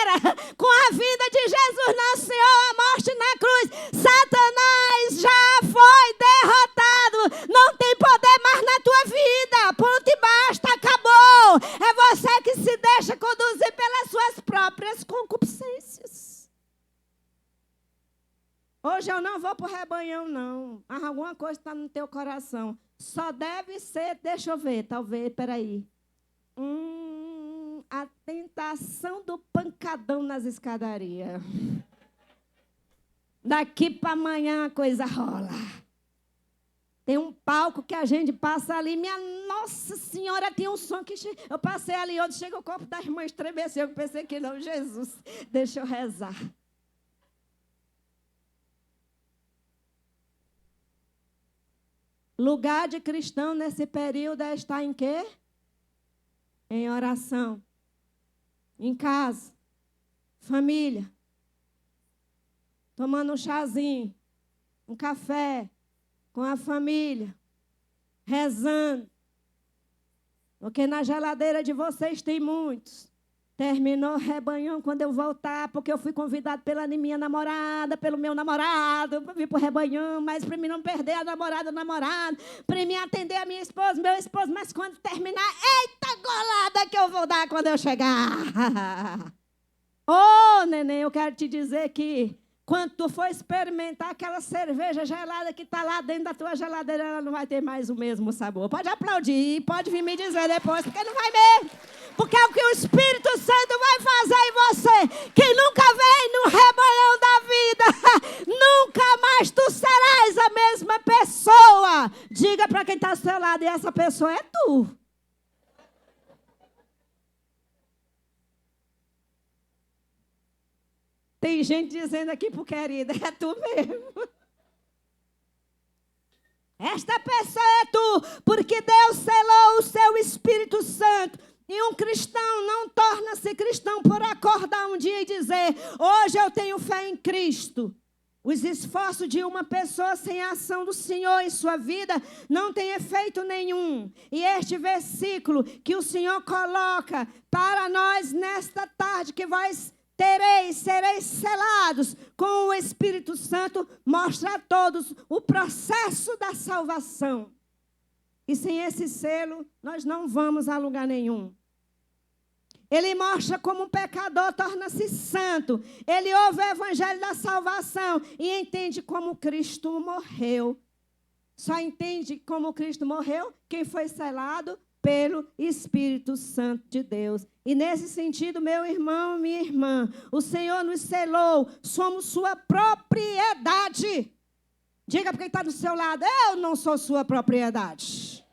era. Com a vida de Jesus, nosso Senhor, a morte na cruz, Satanás já foi derrotado. Não tem poder mais na tua vida. Ponto e basta, acabou. É você que se deixa conduzir pelas suas próprias concupiscências. Hoje eu não vou para o rebanhão, não. Mas alguma coisa está no teu coração. Só deve ser, deixa eu ver, talvez, peraí. A tentação do pancadão nas escadarias. Daqui para amanhã a coisa rola. Tem um palco que a gente passa ali. Minha Nossa Senhora, tem um som que... Eu passei ali onde chega o corpo da irmã estremeceu. Eu pensei que não, Jesus, deixa eu rezar. Lugar de cristão nesse período é estar em quê? Em oração. Em casa, família, tomando um chazinho, um café com a família, rezando, porque na geladeira de vocês tem muitos. Terminou o rebanhão quando eu voltar, porque eu fui convidado pela minha namorada, pelo meu namorado, para vir para o rebanhão, mas para mim não perder a namorada, o namorado, para mim atender a minha esposa, meu esposo, mas quando terminar, eita golada que eu vou dar quando eu chegar. Ô, neném, eu quero te dizer que quando tu for experimentar aquela cerveja gelada que está lá dentro da tua geladeira, ela não vai ter mais o mesmo sabor. Pode aplaudir, pode vir me dizer depois, porque não vai mesmo. Porque é o que o Espírito Santo vai fazer em você. Quem nunca veio no rebanhão da vida. nunca mais tu serás a mesma pessoa. Diga para quem está ao seu lado, e essa pessoa é tu. Tem gente dizendo aqui pro querido, é tu mesmo. Esta pessoa é tu, porque Deus selou o seu Espírito Santo. E um cristão não torna-se cristão por acordar um dia e dizer, hoje eu tenho fé em Cristo. Os esforços de uma pessoa sem a ação do Senhor em sua vida não tem efeito nenhum. E este versículo que o Senhor coloca para nós nesta tarde, que sereis selados com o Espírito Santo, mostra a todos o processo da salvação. E sem esse selo, nós não vamos a lugar nenhum. Ele mostra como um pecador torna-se santo. Ele ouve o evangelho da salvação e entende como Cristo morreu. Só entende como Cristo morreu quem foi selado pelo Espírito Santo de Deus. E nesse sentido, meu irmão, minha irmã, o Senhor nos selou, somos sua propriedade. Diga para quem está do seu lado, eu não sou sua propriedade.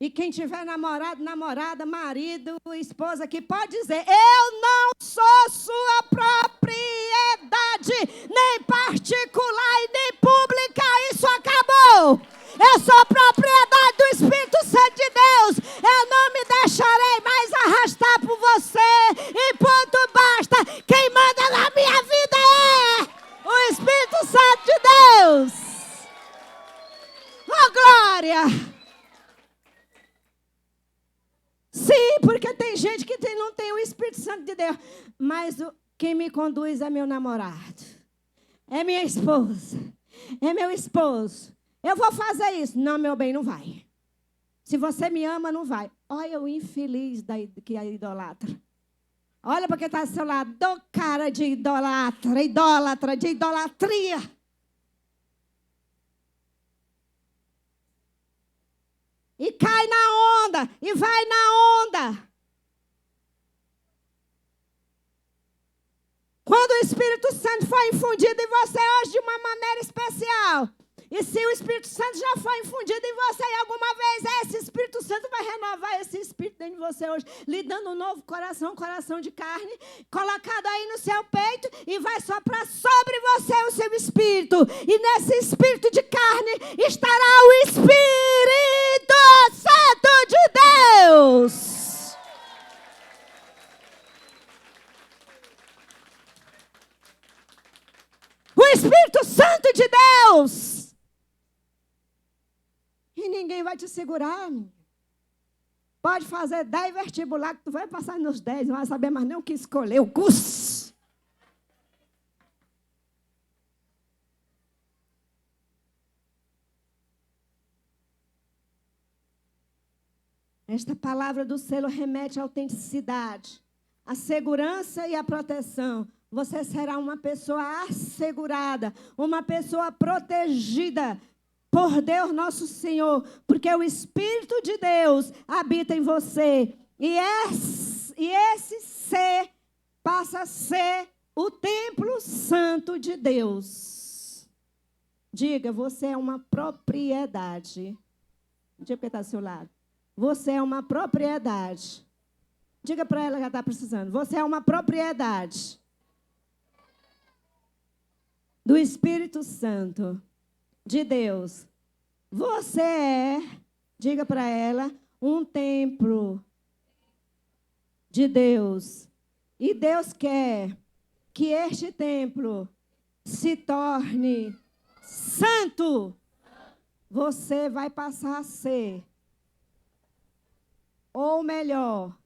E quem tiver namorado, namorada, marido, esposa aqui, pode dizer, eu não sou sua propriedade, nem particular e nem pública, isso acabou. Eu sou propriedade do Espírito Santo de Deus. Eu não me deixarei mais arrastar por você. E ponto basta. Quem manda na minha vida é o Espírito Santo de Deus. Oh, glória! Sim, porque tem gente que não tem o Espírito Santo de Deus. Mas quem me conduz é meu namorado. É minha esposa. É meu esposo. Eu vou fazer isso. Não, meu bem, não vai. Se você me ama, não vai. Olha o infeliz que é idolatra. Olha para quem está do seu lado. Dou cara de idólatra, de idolatria. E cai na onda, e vai na onda. Quando o Espírito Santo foi infundido em você hoje de uma maneira especial, e se o Espírito Santo já foi infundido em você e alguma vez, esse Espírito Santo vai renovar esse Espírito dentro de você hoje, lhe dando um novo coração, coração de carne, colocado aí no seu peito e vai soprar sobre você o seu Espírito. E nesse Espírito de carne estará o Espírito Santo de Deus. O Espírito Santo de Deus. E ninguém vai te segurar. Pode fazer 10 vestibular que tu vai passar nos 10, não vai saber mais nem o que escolher, o curso. Esta palavra do selo remete à autenticidade, à segurança e à proteção. Você será uma pessoa assegurada, uma pessoa protegida por Deus nosso Senhor, porque o Espírito de Deus habita em você. E esse ser passa a ser o templo santo de Deus. Diga, você é uma propriedade. Diga para quem está ao seu lado. Você é uma propriedade. Diga para ela que ela está precisando. Você é uma propriedade do Espírito Santo de Deus. Você é, diga para ela, um templo de Deus. E Deus quer que este templo se torne santo. Você vai passar a ser, ou melhor,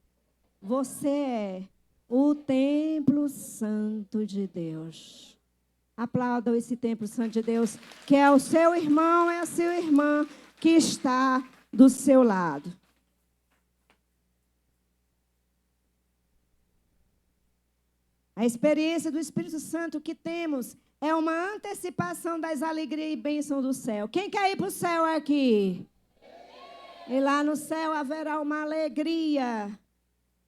você é o templo santo de Deus. Aplaudam esse templo santo de Deus, que é o seu irmão, é a sua irmã que está do seu lado. A experiência do Espírito Santo que temos é uma antecipação das alegrias e bênçãos do céu. Quem quer ir para o céu aqui? E lá no céu haverá uma alegria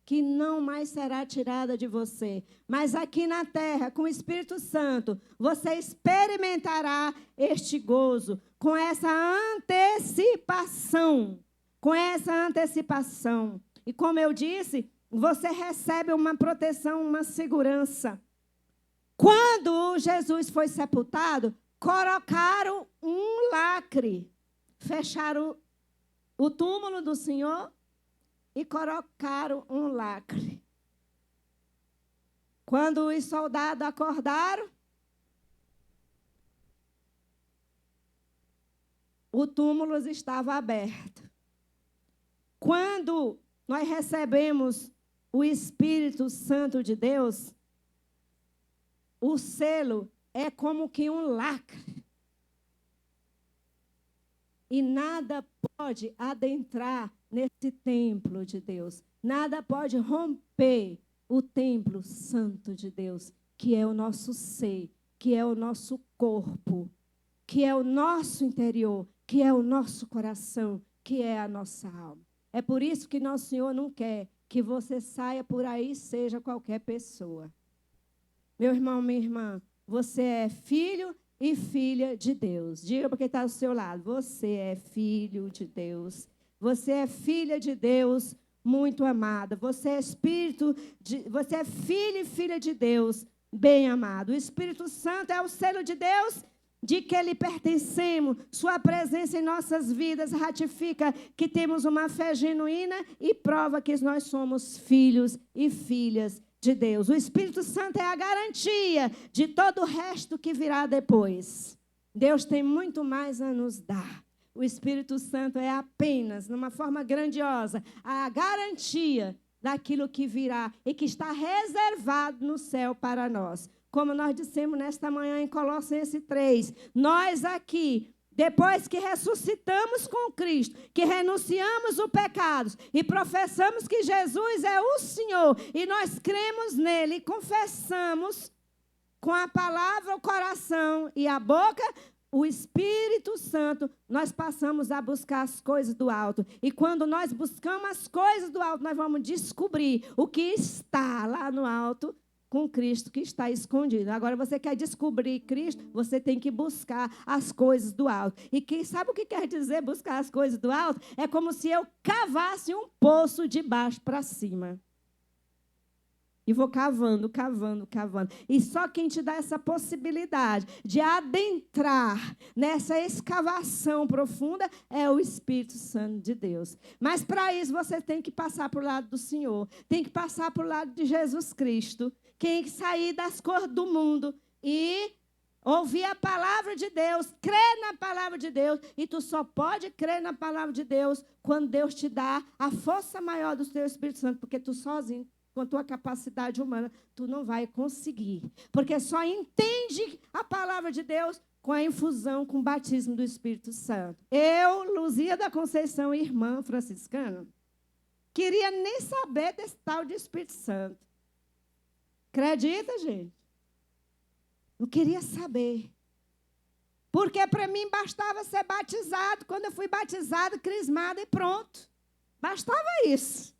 que não mais será tirada de você. Mas aqui na terra, com o Espírito Santo, você experimentará este gozo, com essa antecipação. Com essa antecipação. E como eu disse, você recebe uma proteção, uma segurança. Quando Jesus foi sepultado, colocaram um lacre. Fecharam o túmulo do Senhor e colocaram um lacre. Quando os soldados acordaram, o túmulo estava aberto. Quando nós recebemos o Espírito Santo de Deus, o selo é como que um lacre. E nada pode adentrar nesse templo de Deus. Nada pode romper o templo santo de Deus, que é o nosso ser, que é o nosso corpo, que é o nosso interior, que é o nosso coração, que é a nossa alma. É por isso que nosso Senhor não quer que você saia por aí e seja qualquer pessoa. Meu irmão, minha irmã, você é filho e filha de Deus. Diga para quem está do seu lado, você é filho de Deus. Você é filha de Deus, muito amada. Você é você é filho e filha de Deus, bem amado. O Espírito Santo é o selo de Deus, de que lhe pertencemos. Sua presença em nossas vidas ratifica que temos uma fé genuína e prova que nós somos filhos e filhas de Deus. O Espírito Santo é a garantia de todo o resto que virá depois. Deus tem muito mais a nos dar. O Espírito Santo é apenas, numa forma grandiosa, a garantia daquilo que virá e que está reservado no céu para nós. Como nós dissemos nesta manhã em Colossenses 3, nós aqui, depois que ressuscitamos com Cristo, que renunciamos o pecado e professamos que Jesus é o Senhor, e nós cremos nele e confessamos com a palavra, o coração e a boca, o Espírito Santo, nós passamos a buscar as coisas do alto. E quando nós buscamos as coisas do alto, nós vamos descobrir o que está lá no alto com Cristo que está escondido. Agora, você quer descobrir Cristo, você tem que buscar as coisas do alto. E quem sabe o que quer dizer buscar as coisas do alto? É como se eu cavasse um poço de baixo para cima. E vou cavando, cavando, cavando. E só quem te dá essa possibilidade de adentrar nessa escavação profunda é o Espírito Santo de Deus. Mas para isso você tem que passar para o lado do Senhor. Tem que passar para o lado de Jesus Cristo. Tem que sair das cores do mundo e ouvir a palavra de Deus, crer na palavra de Deus. E tu só pode crer na palavra de Deus quando Deus te dá a força maior do teu Espírito Santo, porque tu sozinho, com a tua capacidade humana, tu não vai conseguir. Porque só entende a palavra de Deus com a infusão, com o batismo do Espírito Santo. Eu, Luzia da Conceição, irmã franciscana, queria nem saber desse tal de Espírito Santo. Acredita, gente? Não queria saber. Porque para mim bastava ser batizado. Quando eu fui batizada, crismada e pronto. Bastava isso.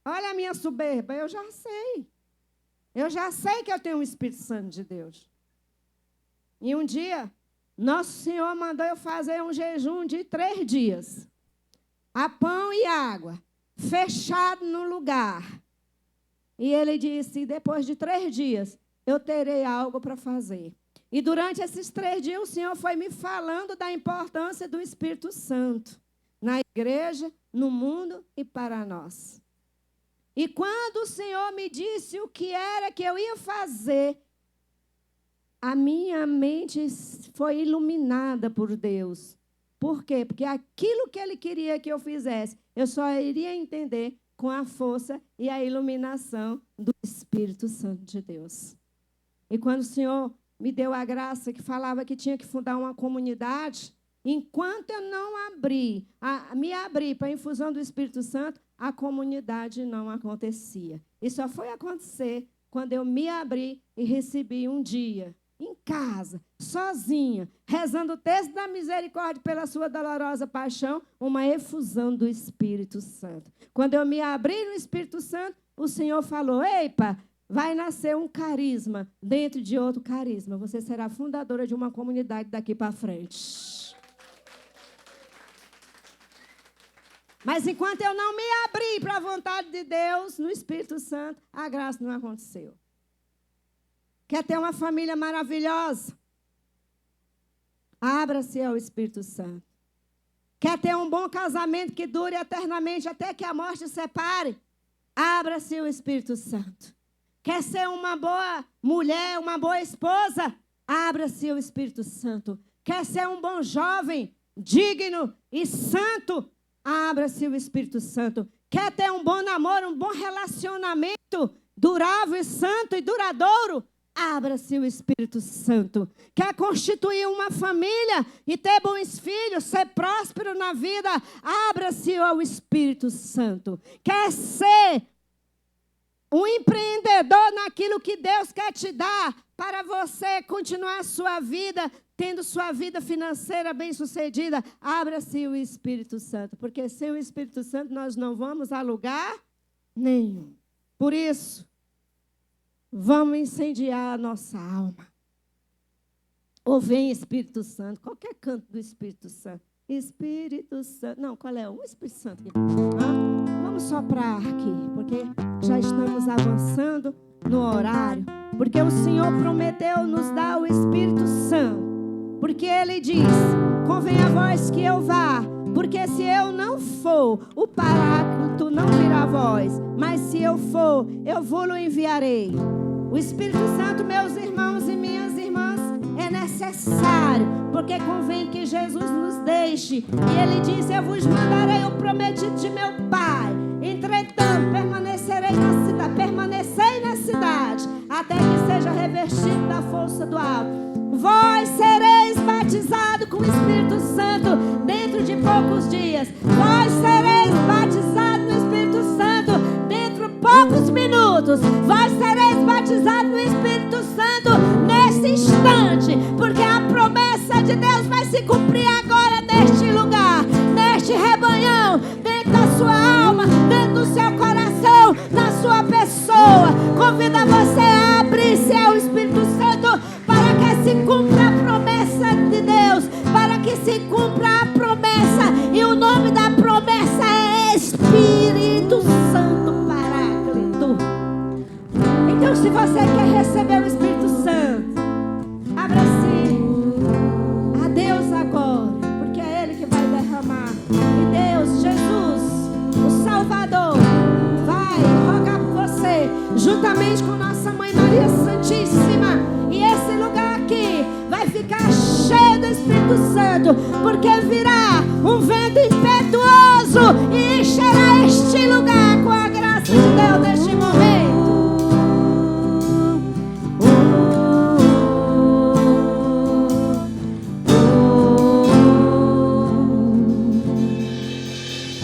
Olha a minha soberba, eu já sei. Eu já sei que eu tenho o Espírito Santo de Deus. E um dia, nosso Senhor mandou eu fazer um jejum de 3 dias. A pão e água, fechado no lugar. E ele disse, depois de 3 dias, eu terei algo para fazer. E durante esses 3 dias, o Senhor foi me falando da importância do Espírito Santo na igreja, no mundo e para nós. E quando o Senhor me disse o que era que eu ia fazer, a minha mente foi iluminada por Deus. Por quê? Porque aquilo que Ele queria que eu fizesse, eu só iria entender com a força e a iluminação do Espírito Santo de Deus. E quando o Senhor me deu a graça que falava que tinha que fundar uma comunidade, enquanto eu não me abri para a infusão do Espírito Santo, a comunidade não acontecia. E só foi acontecer quando eu me abri e recebi um dia em casa, sozinha, rezando o texto da misericórdia pela sua dolorosa paixão, uma efusão do Espírito Santo. Quando eu me abri no Espírito Santo, o Senhor falou, eipa, vai nascer um carisma dentro de outro carisma. Você será fundadora de uma comunidade daqui para frente. Mas enquanto eu não me abri para a vontade de Deus, no Espírito Santo, a graça não aconteceu. Quer ter uma família maravilhosa? Abra-se ao Espírito Santo. Quer ter um bom casamento que dure eternamente até que a morte separe? Abra-se ao Espírito Santo. Quer ser uma boa mulher, uma boa esposa? Abra-se ao Espírito Santo. Quer ser um bom jovem, digno e santo? Abra-se ao Espírito Santo. Quer ter um bom namoro, um bom relacionamento durável e santo e duradouro? Abra-se o Espírito Santo. Quer constituir uma família e ter bons filhos, ser próspero na vida? Abra-se ao Espírito Santo. Quer ser um empreendedor naquilo que Deus quer te dar para você continuar a sua vida, tendo sua vida financeira bem-sucedida? Abra-se o Espírito Santo, porque sem o Espírito Santo nós não vamos a lugar nenhum. Por isso, vamos incendiar a nossa alma. Ou vem Espírito Santo, qualquer canto do Espírito Santo. Espírito Santo, não, qual é? O Espírito Santo. Vamos soprar aqui, porque já estamos avançando no horário. Porque o Senhor prometeu nos dar o Espírito Santo. Porque Ele diz, convém a vós que eu vá. Porque se eu não for, o Paráclito não virá a vós. Mas se eu for, eu vou-lo enviarei. O Espírito Santo, meus irmãos e minhas irmãs, é necessário. Porque convém que Jesus nos deixe. E Ele diz, eu vos mandarei o prometido de meu Pai. Entretanto, permanecei na cidade, até que seja revestido da força do alto. Vós sereis batizados com o Espírito Santo dentro de poucos dias. Vós sereis batizados no Espírito Santo dentro de poucos minutos. Vós sereis batizados no Espírito Santo nesse instante, porque a promessa de Deus vai se cumprir agora neste lugar, neste rebanhão, dentro da sua alma, dentro do seu coração, na sua pessoa. Convido você a abrir-se ao Espírito Santo para que se cumpra a promessa de Deus, para que se cumpra a promessa, e o nome da promessa é Espírito Santo Paráclito. Então, se você quer receber o Espírito Santo, abra-se a Deus agora, porque é Ele que vai derramar. E Deus, Jesus, o Salvador, vai rogar por você, juntamente com nossa Mãe Maria Santíssima. E esse lugar aqui vai ficar cheio do Espírito Santo, porque virá um vento impetuoso e encherá este lugar com a graça de Deus neste momento.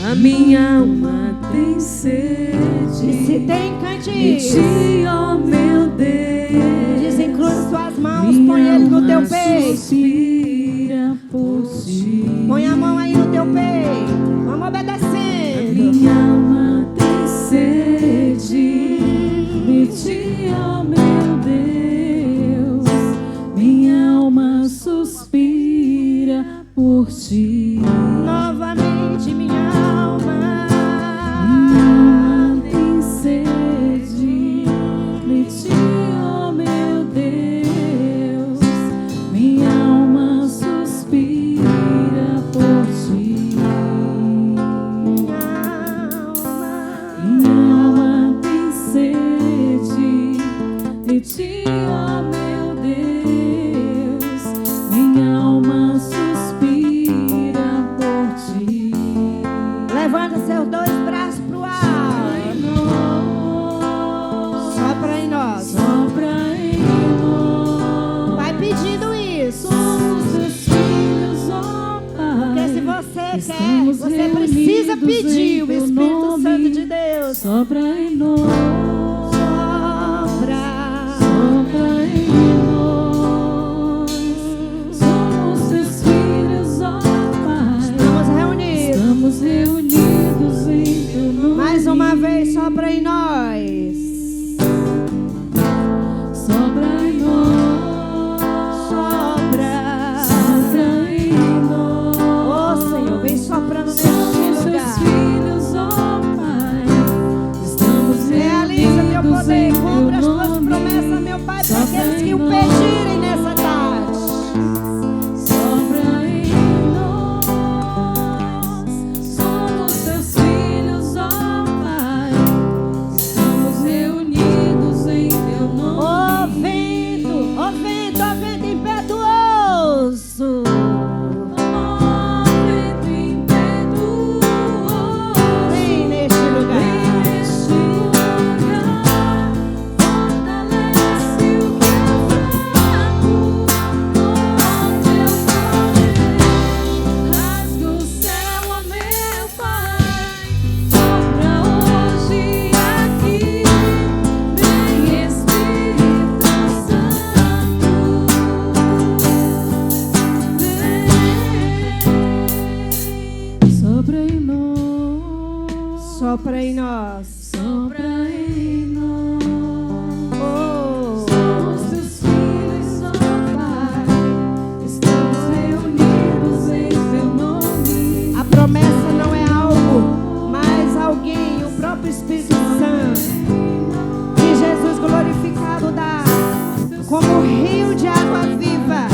A minha alma tem sede. E se tem cantis, de ti, ó meu Deus, desencruza suas mãos, põe ele no teu peito. Suspira por ti. Põe a mão aí no teu peito. Vamos obedecendo. Minha alma tem sede de ti, ó meu Deus. Minha alma suspira por ti. Novamente minha alma. Minha alma tem sede de ti, ó meu Deus. Minha alma suspira por ti. Minha alma tem sede de ti, ó meu Deus. Minha alma suspira por ti. Levanta seus dois braços pro ar. Sopra em nós. Sopra em nós. Vai pedindo isso. Somos teus filhos, ó Pai. Porque se você quer, Estamos você precisa reunidos pedir em o teu Espírito nome. Santo de Deus. Sopra em nós. Sopra. Sopra em nós. Sopra em nós. Sopra em nós. Sopra. Sopra em nós. Oh, Senhor, vem soprando neste Somos lugar. teus filhos, ó Pai. Estamos Realiza teu reunidos poder, em cumpra as teu tuas nome. promessas, meu Pai, para Sopra aqueles que em o nós. pedirem nessa tarde. Sopra em nós. Somos teus filhos, ó Pai. Estamos reunidos em teu Ó nome. vento, ó vento, ó vento impetuoso. Ó vento impetuoso. Vem neste lugar. Neste lugar, fortalece o que é fraco, com teu poder, rasga o céu, ó meu Pai, sopra hoje aqui, vem Espírito Santo, vem, sopra em nós. Sopra em nós. Sopra em nós. Oh, Somos teus filhos, ó Pai. Estamos reunidos em teu nome. a promessa não é algo, mas alguém, o próprio Espírito Santo, que Jesus glorificado dá como rio de água viva.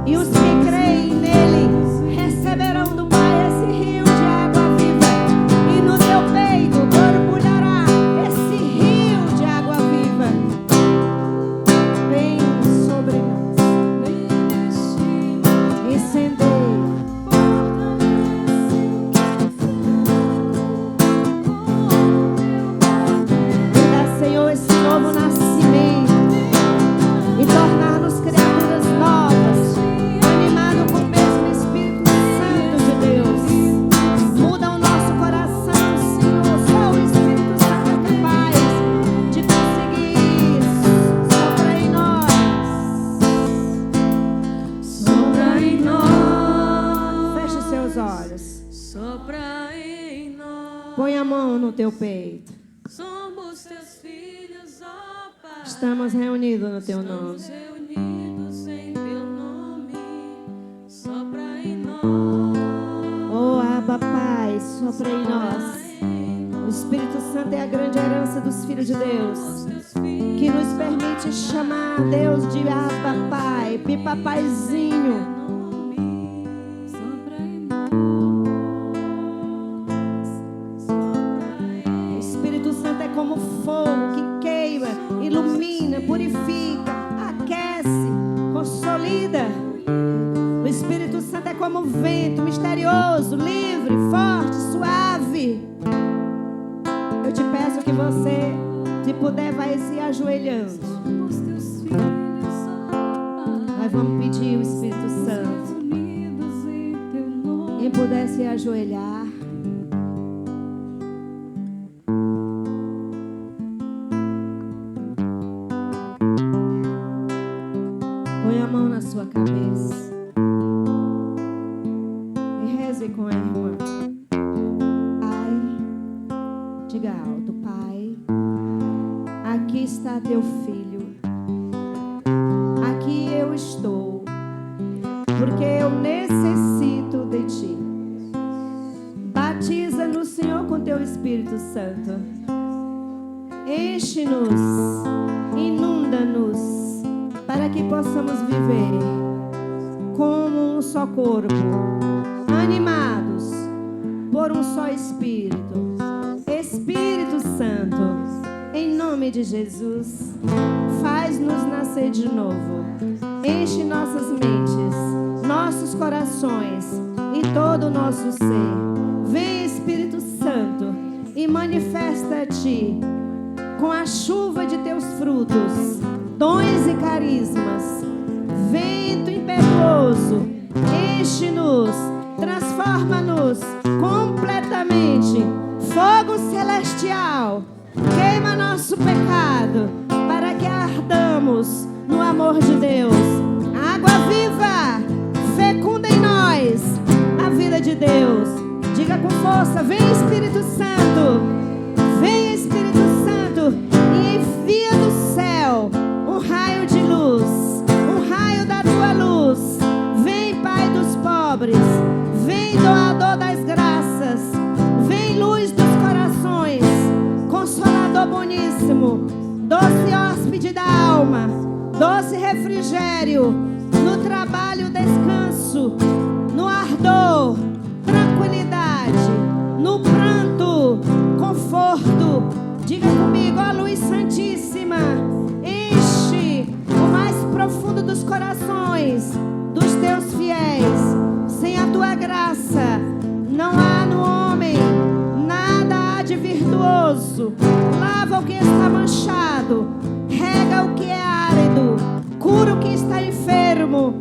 E os que creem nele receberão do Pai esse rio de água viva. E no teu peito borbulhará esse rio de água viva. Vem sobre nós, incendeia. E dá, Senhor, esse novo nascimento e tornar-nos criaturas novas, animado com o mesmo Espírito Santo de Deus. Muda o nosso coração, Senhor. Só o Espírito Santo é capaz de conseguir isso. Sopra em nós. Sopra em nós. Feche seus olhos. Sopra em nós. Põe a mão no teu peito. Somos teus filhos, ó Pai. Estamos reunidos no teu nome. Estamos reunidos em teu nome. Sopra em nós. Oh, Abba, Pai, sopra em nós. O Espírito Santo é a grande herança dos filhos de Deus, que nos permite chamar Deus de Abba, Pai, Pipapaizinho. Sopra em nós. O Espírito Santo é como fogo que queima, ilumina, purifica, aquece, consolida. O Espírito Santo é como vento misterioso, livre, forte, suave. Eu te peço que você, se puder, vai se ajoelhando. Somos teus filhos, ó Pai. Nós vamos pedir o Espírito Santo. Unidos em teu nome. Quem puder se ajoelhar. Põe a mão na sua cabeça e reze com a irmã. Pai, diga alto, Pai, aqui está teu filho. Aqui eu estou, porque eu necessito de ti. Batiza-nos, Senhor, com teu Espírito Santo. Enche-nos, inunda-nos, para que possamos viver como um só corpo, animados por um só Espírito. Espírito Santo, em nome de Jesus, faz-nos nascer de novo. Enche nossas mentes, nossos corações e todo o nosso ser. Vem, Espírito Santo, e manifesta-te com a chuva de teus frutos, dons e carismas. Vento impetuoso, enche-nos, transforma-nos completamente. Fogo celestial, queima nosso pecado, para que ardamos no amor de Deus. Água viva, fecunda em nós a vida de Deus. Diga com força: vem, Espírito Santo, vem, Espírito deleite da alma, doce refrigério, no trabalho descanso, no ardor tranquilidade, no pranto conforto. Diga comigo, ó luz santíssima, enche o mais profundo dos corações dos teus fiéis. Sem a tua graça não há no homem nada há de virtuoso. Lava o que está manchado, rega o que é árido, cura o que está enfermo,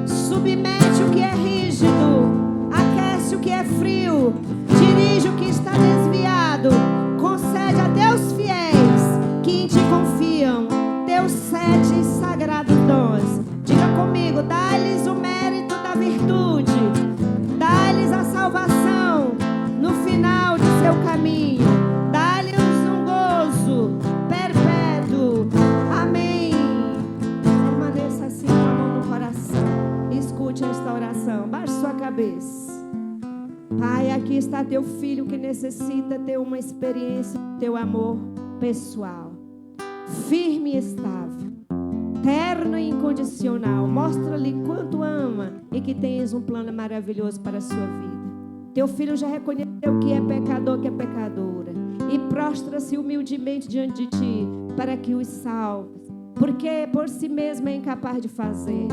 submete o que é rígido, aquece o que é frio, dirige o que está desviado, concede a teus fiéis que em ti confiam teus 7 sagrados dons. Diga comigo, dá-lhes o mérito da virtude, dá-lhes a salvação no final de seu caminho, dá-lhes um gozo perpétuo. Amém. Permaneça assim com a mão no coração. Escute esta oração. Baixe sua cabeça. Pai, aqui está teu filho que necessita ter uma experiência do teu amor pessoal, firme e estável, terno e incondicional. Mostra-lhe quanto ama e que tens um plano maravilhoso para a sua vida. Teu filho já reconheceu que é pecador, que é pecadora, e prostra-se humildemente diante de ti para que os salves, porque por si mesmo é incapaz de fazer.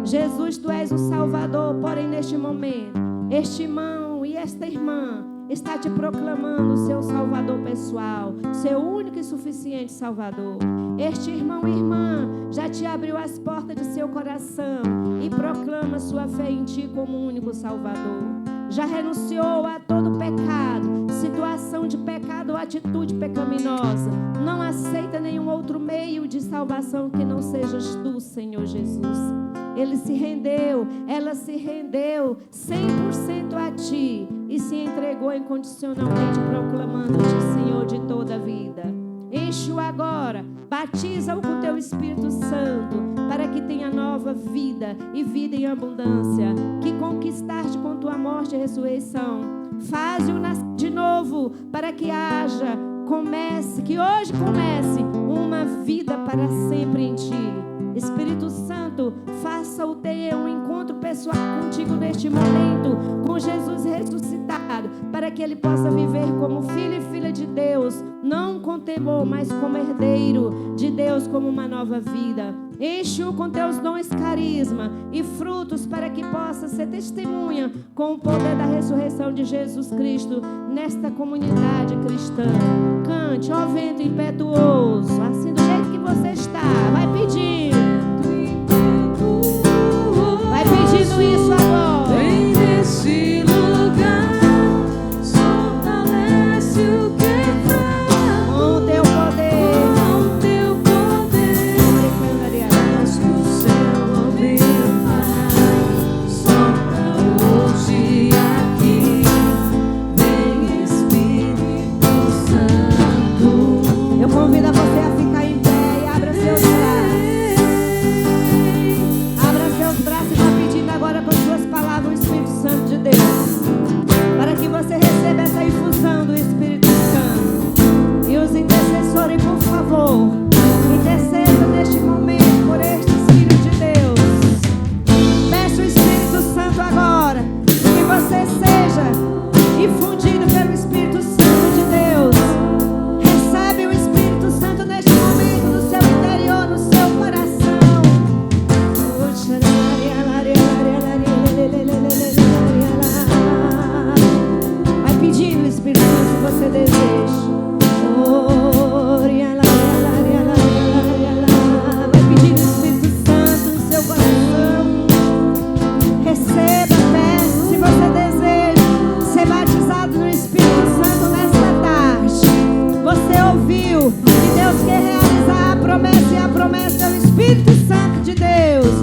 Jesus, tu és o Salvador, porém neste momento, este irmão e esta irmã está te proclamando o seu Salvador pessoal, seu único e suficiente Salvador. Este irmão e irmã já te abriu as portas de seu coração e proclama sua fé em ti como único Salvador. Já renunciou a todo pecado, situação de pecado ou atitude pecaminosa. Não aceita nenhum outro meio de salvação que não sejas tu, Senhor Jesus. Ele se rendeu, ela se rendeu 100% a ti e se entregou incondicionalmente, proclamando-te Senhor de toda a vida. Enche-o agora, batiza-o com teu Espírito Santo, para que tenha nova vida e vida em abundância, que conquistaste com tua morte e ressurreição. Faz-o nascer de novo, para que que hoje comece uma vida para sempre em ti. Espírito Santo, faça-o ter um encontro pessoal contigo neste momento, com Jesus ressuscitado, para que ele possa viver como filho e filha de Deus, não com temor, mas como herdeiro de Deus, como uma nova vida. Enche-o com teus dons, carisma e frutos, para que possa ser testemunha com o poder da ressurreição de Jesus Cristo nesta comunidade cristã. Cante, ó vento impetuoso, assim do jeito que você está. Vai pedindo. Vai pedindo isso agora. Vem nesse lugar, fortalece o que fraco. Com o teu poder. Com teu poder, faz que o céu abençoe. Sopra hoje aqui, vem Espírito Santo. Eu convido a você a ficar em pé e abra seus braços. Abra seus braços e vá pedindo agora com suas palavras o Espírito Santo de Deus, para que você receba essa infusão do Espírito Santo. E os intercessores, por favor, interceda neste momento por estes filhos de Deus. Peça o Espírito Santo agora, que você seja infundido pelo Espírito Santo de Deus. Recebe o Espírito Santo neste momento no seu interior, no seu coração. Vai pedindo o Espírito Santo se você deseja. Vai pedindo o Espírito Santo no seu coração. Receba, peça se você deseja ser batizado no Espírito Santo nesta tarde. Você ouviu que Deus quer realizar a promessa, e a promessa é o Espírito Santo de Deus.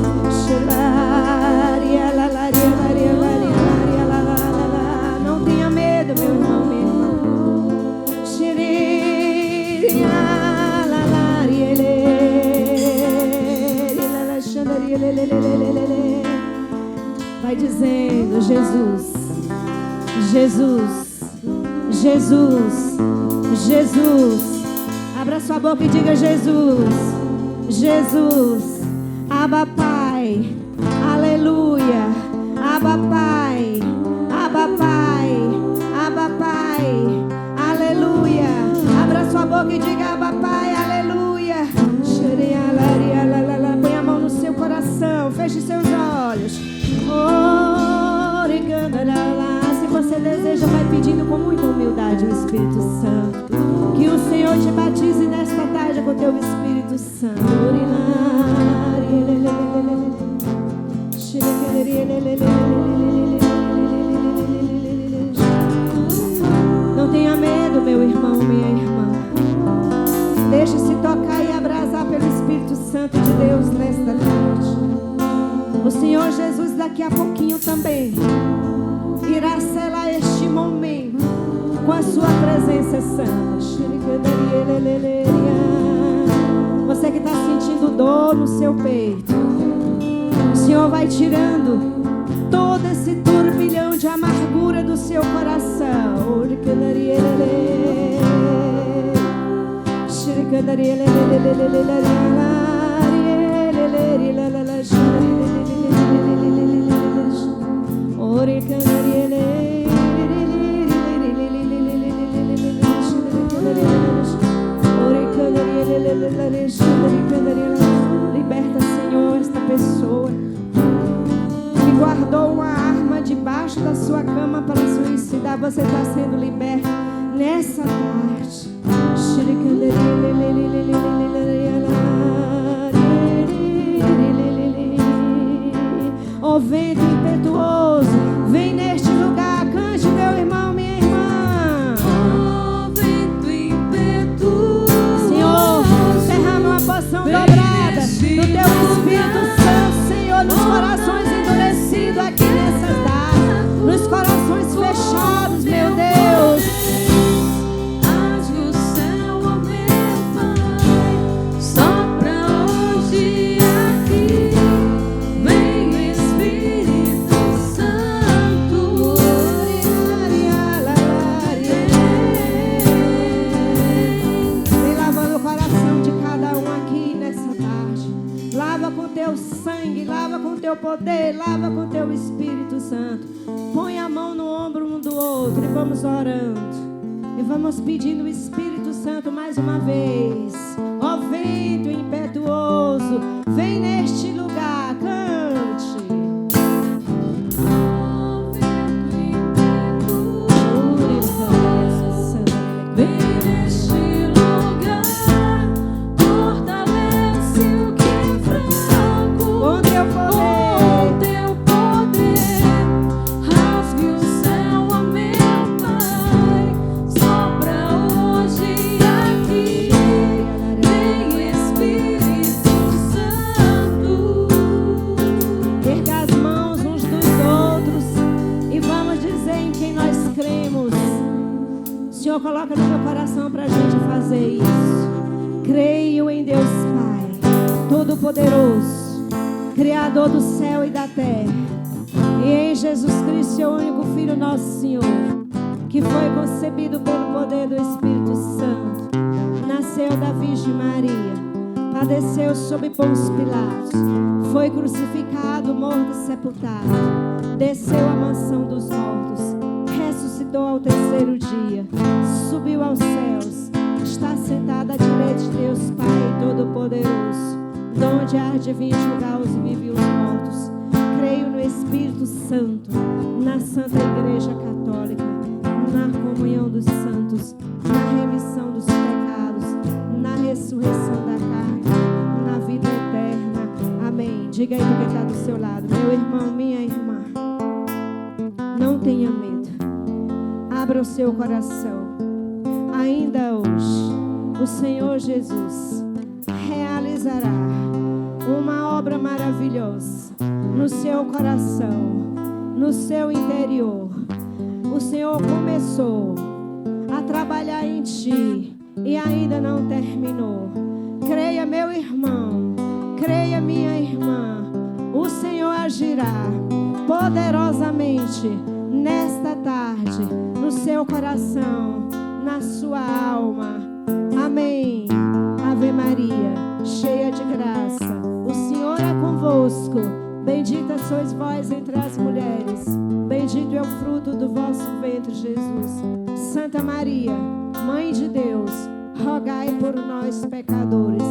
Não tenha medo, meu irmão, minha irmã. Vai dizendo: Jesus, Jesus, Jesus, Jesus. Abra sua boca e diga: Jesus, Jesus, Abba Pai, aleluia, Abba Pai, Abba Pai, Abba Pai, aleluia. Abra sua boca e diga Abba Pai, aleluia. Põe a mão no seu coração, feche seus olhos. Se você deseja, vai pedindo com muita humildade o Espírito Santo. Que o Senhor te batize nesta tarde com o teu Espírito Santo. Não tenha medo, meu irmão, minha irmã. Deixe-se tocar e abrasar pelo Espírito Santo de Deus nesta tarde. O Senhor Jesus daqui a pouquinho também irá selar este momento com a sua presença santa. Você que está sentindo dor no seu peito, o Senhor vai tirando todo esse turbilhão de amargura do seu coração. Liberta, Senhor, esta pessoa que guardou uma arma debaixo da sua cama para suicidar. Você está sendo liberto nessa tarde. O vento impetuoso vem neste lugar. Cante, meu irmão, minha irmã. O vento impetuoso, Senhor, derrama uma porção dobrada do teu Espírito Santo, Senhor, nos corações endurecidos aqui nessa tarde, nos corações fechados, meu Deus. rasgue o céu, ó meu Pai, sopra hoje aqui, vem Espírito Santo. Vem lavando o coração de cada um aqui nessa tarde. Lava com teu sangue, lava com teu poder, lava com teu Espírito Santo. Põe a mão no ombro um do outro e vamos orando. E vamos pedindo o Espírito Santo mais uma vez. Ó vento impetuoso, vem neste lugar, cante. O vento impetuoso, vem neste lugar, fortalece o que é fraco. Com teu poder. Com teu poder, rasgue o céu, ó meu Pai, sopra hoje aqui, vem Espírito Santo. Erga as mãos uns dos outros e vamos dizer em quem nós cremos. O Senhor coloca no meu coração para a gente fazer isso. Creio em Deus Pai Todo-Poderoso, Criador do céu e da terra, e em Jesus Cristo, seu único Filho, nosso Senhor, que foi concebido pelo poder do Espírito Santo, nasceu da Virgem Maria, padeceu sob Pôncio Pilatos, foi crucificado, morto e sepultado, desceu à mansão dos mortos, ressuscitou ao terceiro dia, subiu aos céus, está sentado à direita de Deus Pai Todo-Poderoso, donde há de vir julgar os vivos e os mortos. Creio no Espírito Santo, na Santa Igreja Católica, na comunhão dos santos, na remissão dos pecados, na ressurreição da carne, na vida eterna. Amém. Diga aí para quem está do seu lado, meu irmão, minha irmã, não tenha medo. Abra o seu coração. Ainda hoje, o Senhor Jesus realizará uma obra maravilhosa no seu coração, no seu interior. O Senhor começou a trabalhar em ti e ainda não terminou. Creia, meu irmão, creia, minha irmã, o Senhor agirá poderosamente nesta tarde, no seu coração, na sua alma. Amém. Ave Maria. cheia de graça. O Senhor é convosco. Bendita sois vós entre as mulheres. Bendito é o fruto do vosso ventre, Jesus. Santa Maria, Mãe de Deus, rogai por nós, pecadores,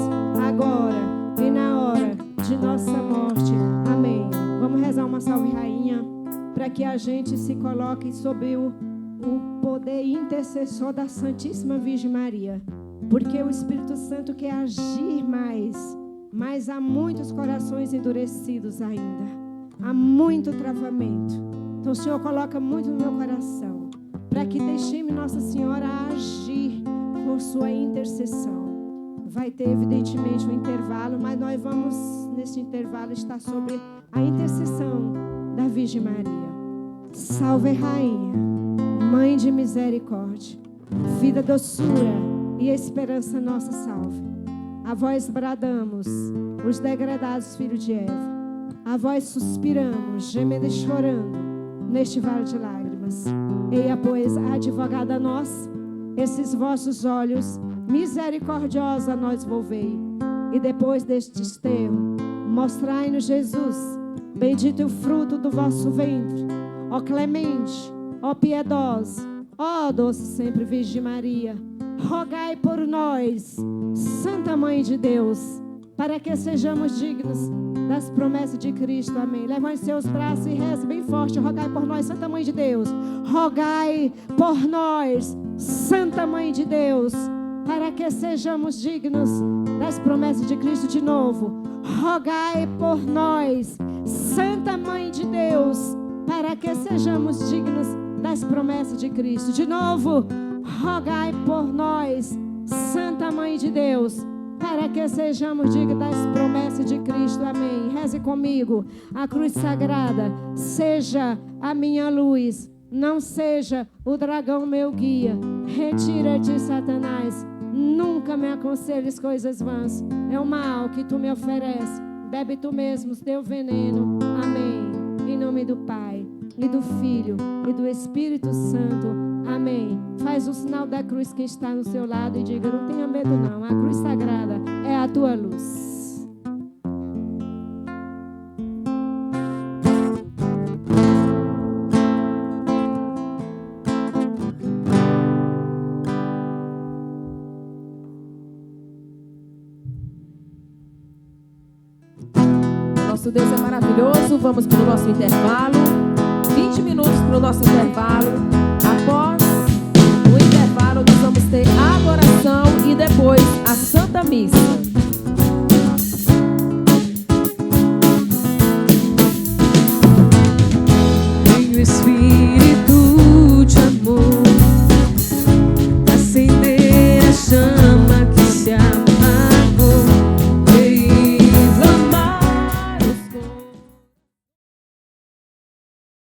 agora e na hora de nossa morte. Amém. Vamos rezar uma salve rainha, para que a gente se coloque sob o poder intercessor da Santíssima Virgem Maria. Porque o Espírito Santo quer agir mais. Mas há muitos corações endurecidos ainda. Há muito travamento. Então o Senhor coloca muito no meu coração, para que deixe-me Nossa Senhora agir com sua intercessão. Vai ter evidentemente um intervalo, mas nós vamos nesse intervalo estar sobre a intercessão da Virgem Maria. Salve Rainha, Mãe de misericórdia, vida, doçura e esperança nossa, salve. A vós bradamos, os degradados filhos de Eva. A vós suspiramos, gemendo e chorando, neste vale de lágrimas. Eia, pois, advogada nossa, esses vossos olhos misericordiosos a nós volvei. E depois deste desterro, mostrai-nos Jesus, bendito o fruto do vosso ventre. Ó clemente, ó piedosa, ó doce sempre Virgem Maria, rogai por nós, Santa Mãe de Deus, para que sejamos dignos das promessas de Cristo. Amém. Levante seus braços e reze bem forte. Rogai por nós, Santa Mãe de Deus. Rogai por nós, Santa Mãe de Deus, para que sejamos dignos das promessas de Cristo. De novo. Rogai por nós, Santa Mãe de Deus, para que sejamos dignos das promessas de Cristo. De novo. Rogai por nós, Santa Mãe de Deus, para que sejamos dignos das promessas de Cristo. Amém. Reze comigo. A cruz sagrada seja a minha luz, não seja o dragão meu guia. Retira-te, Satanás, nunca me aconselhes coisas vãs. É o mal que tu me ofereces, bebe tu mesmo teu veneno. Amém. Em nome do Pai, e do Filho, e do Espírito Santo. Amém. Faz o sinal da cruz que está no seu lado e diga: não tenha medo não, a cruz sagrada é a tua luz. Nosso Deus é maravilhoso. Vamos para o nosso intervalo. 20 minutos para o nosso intervalo.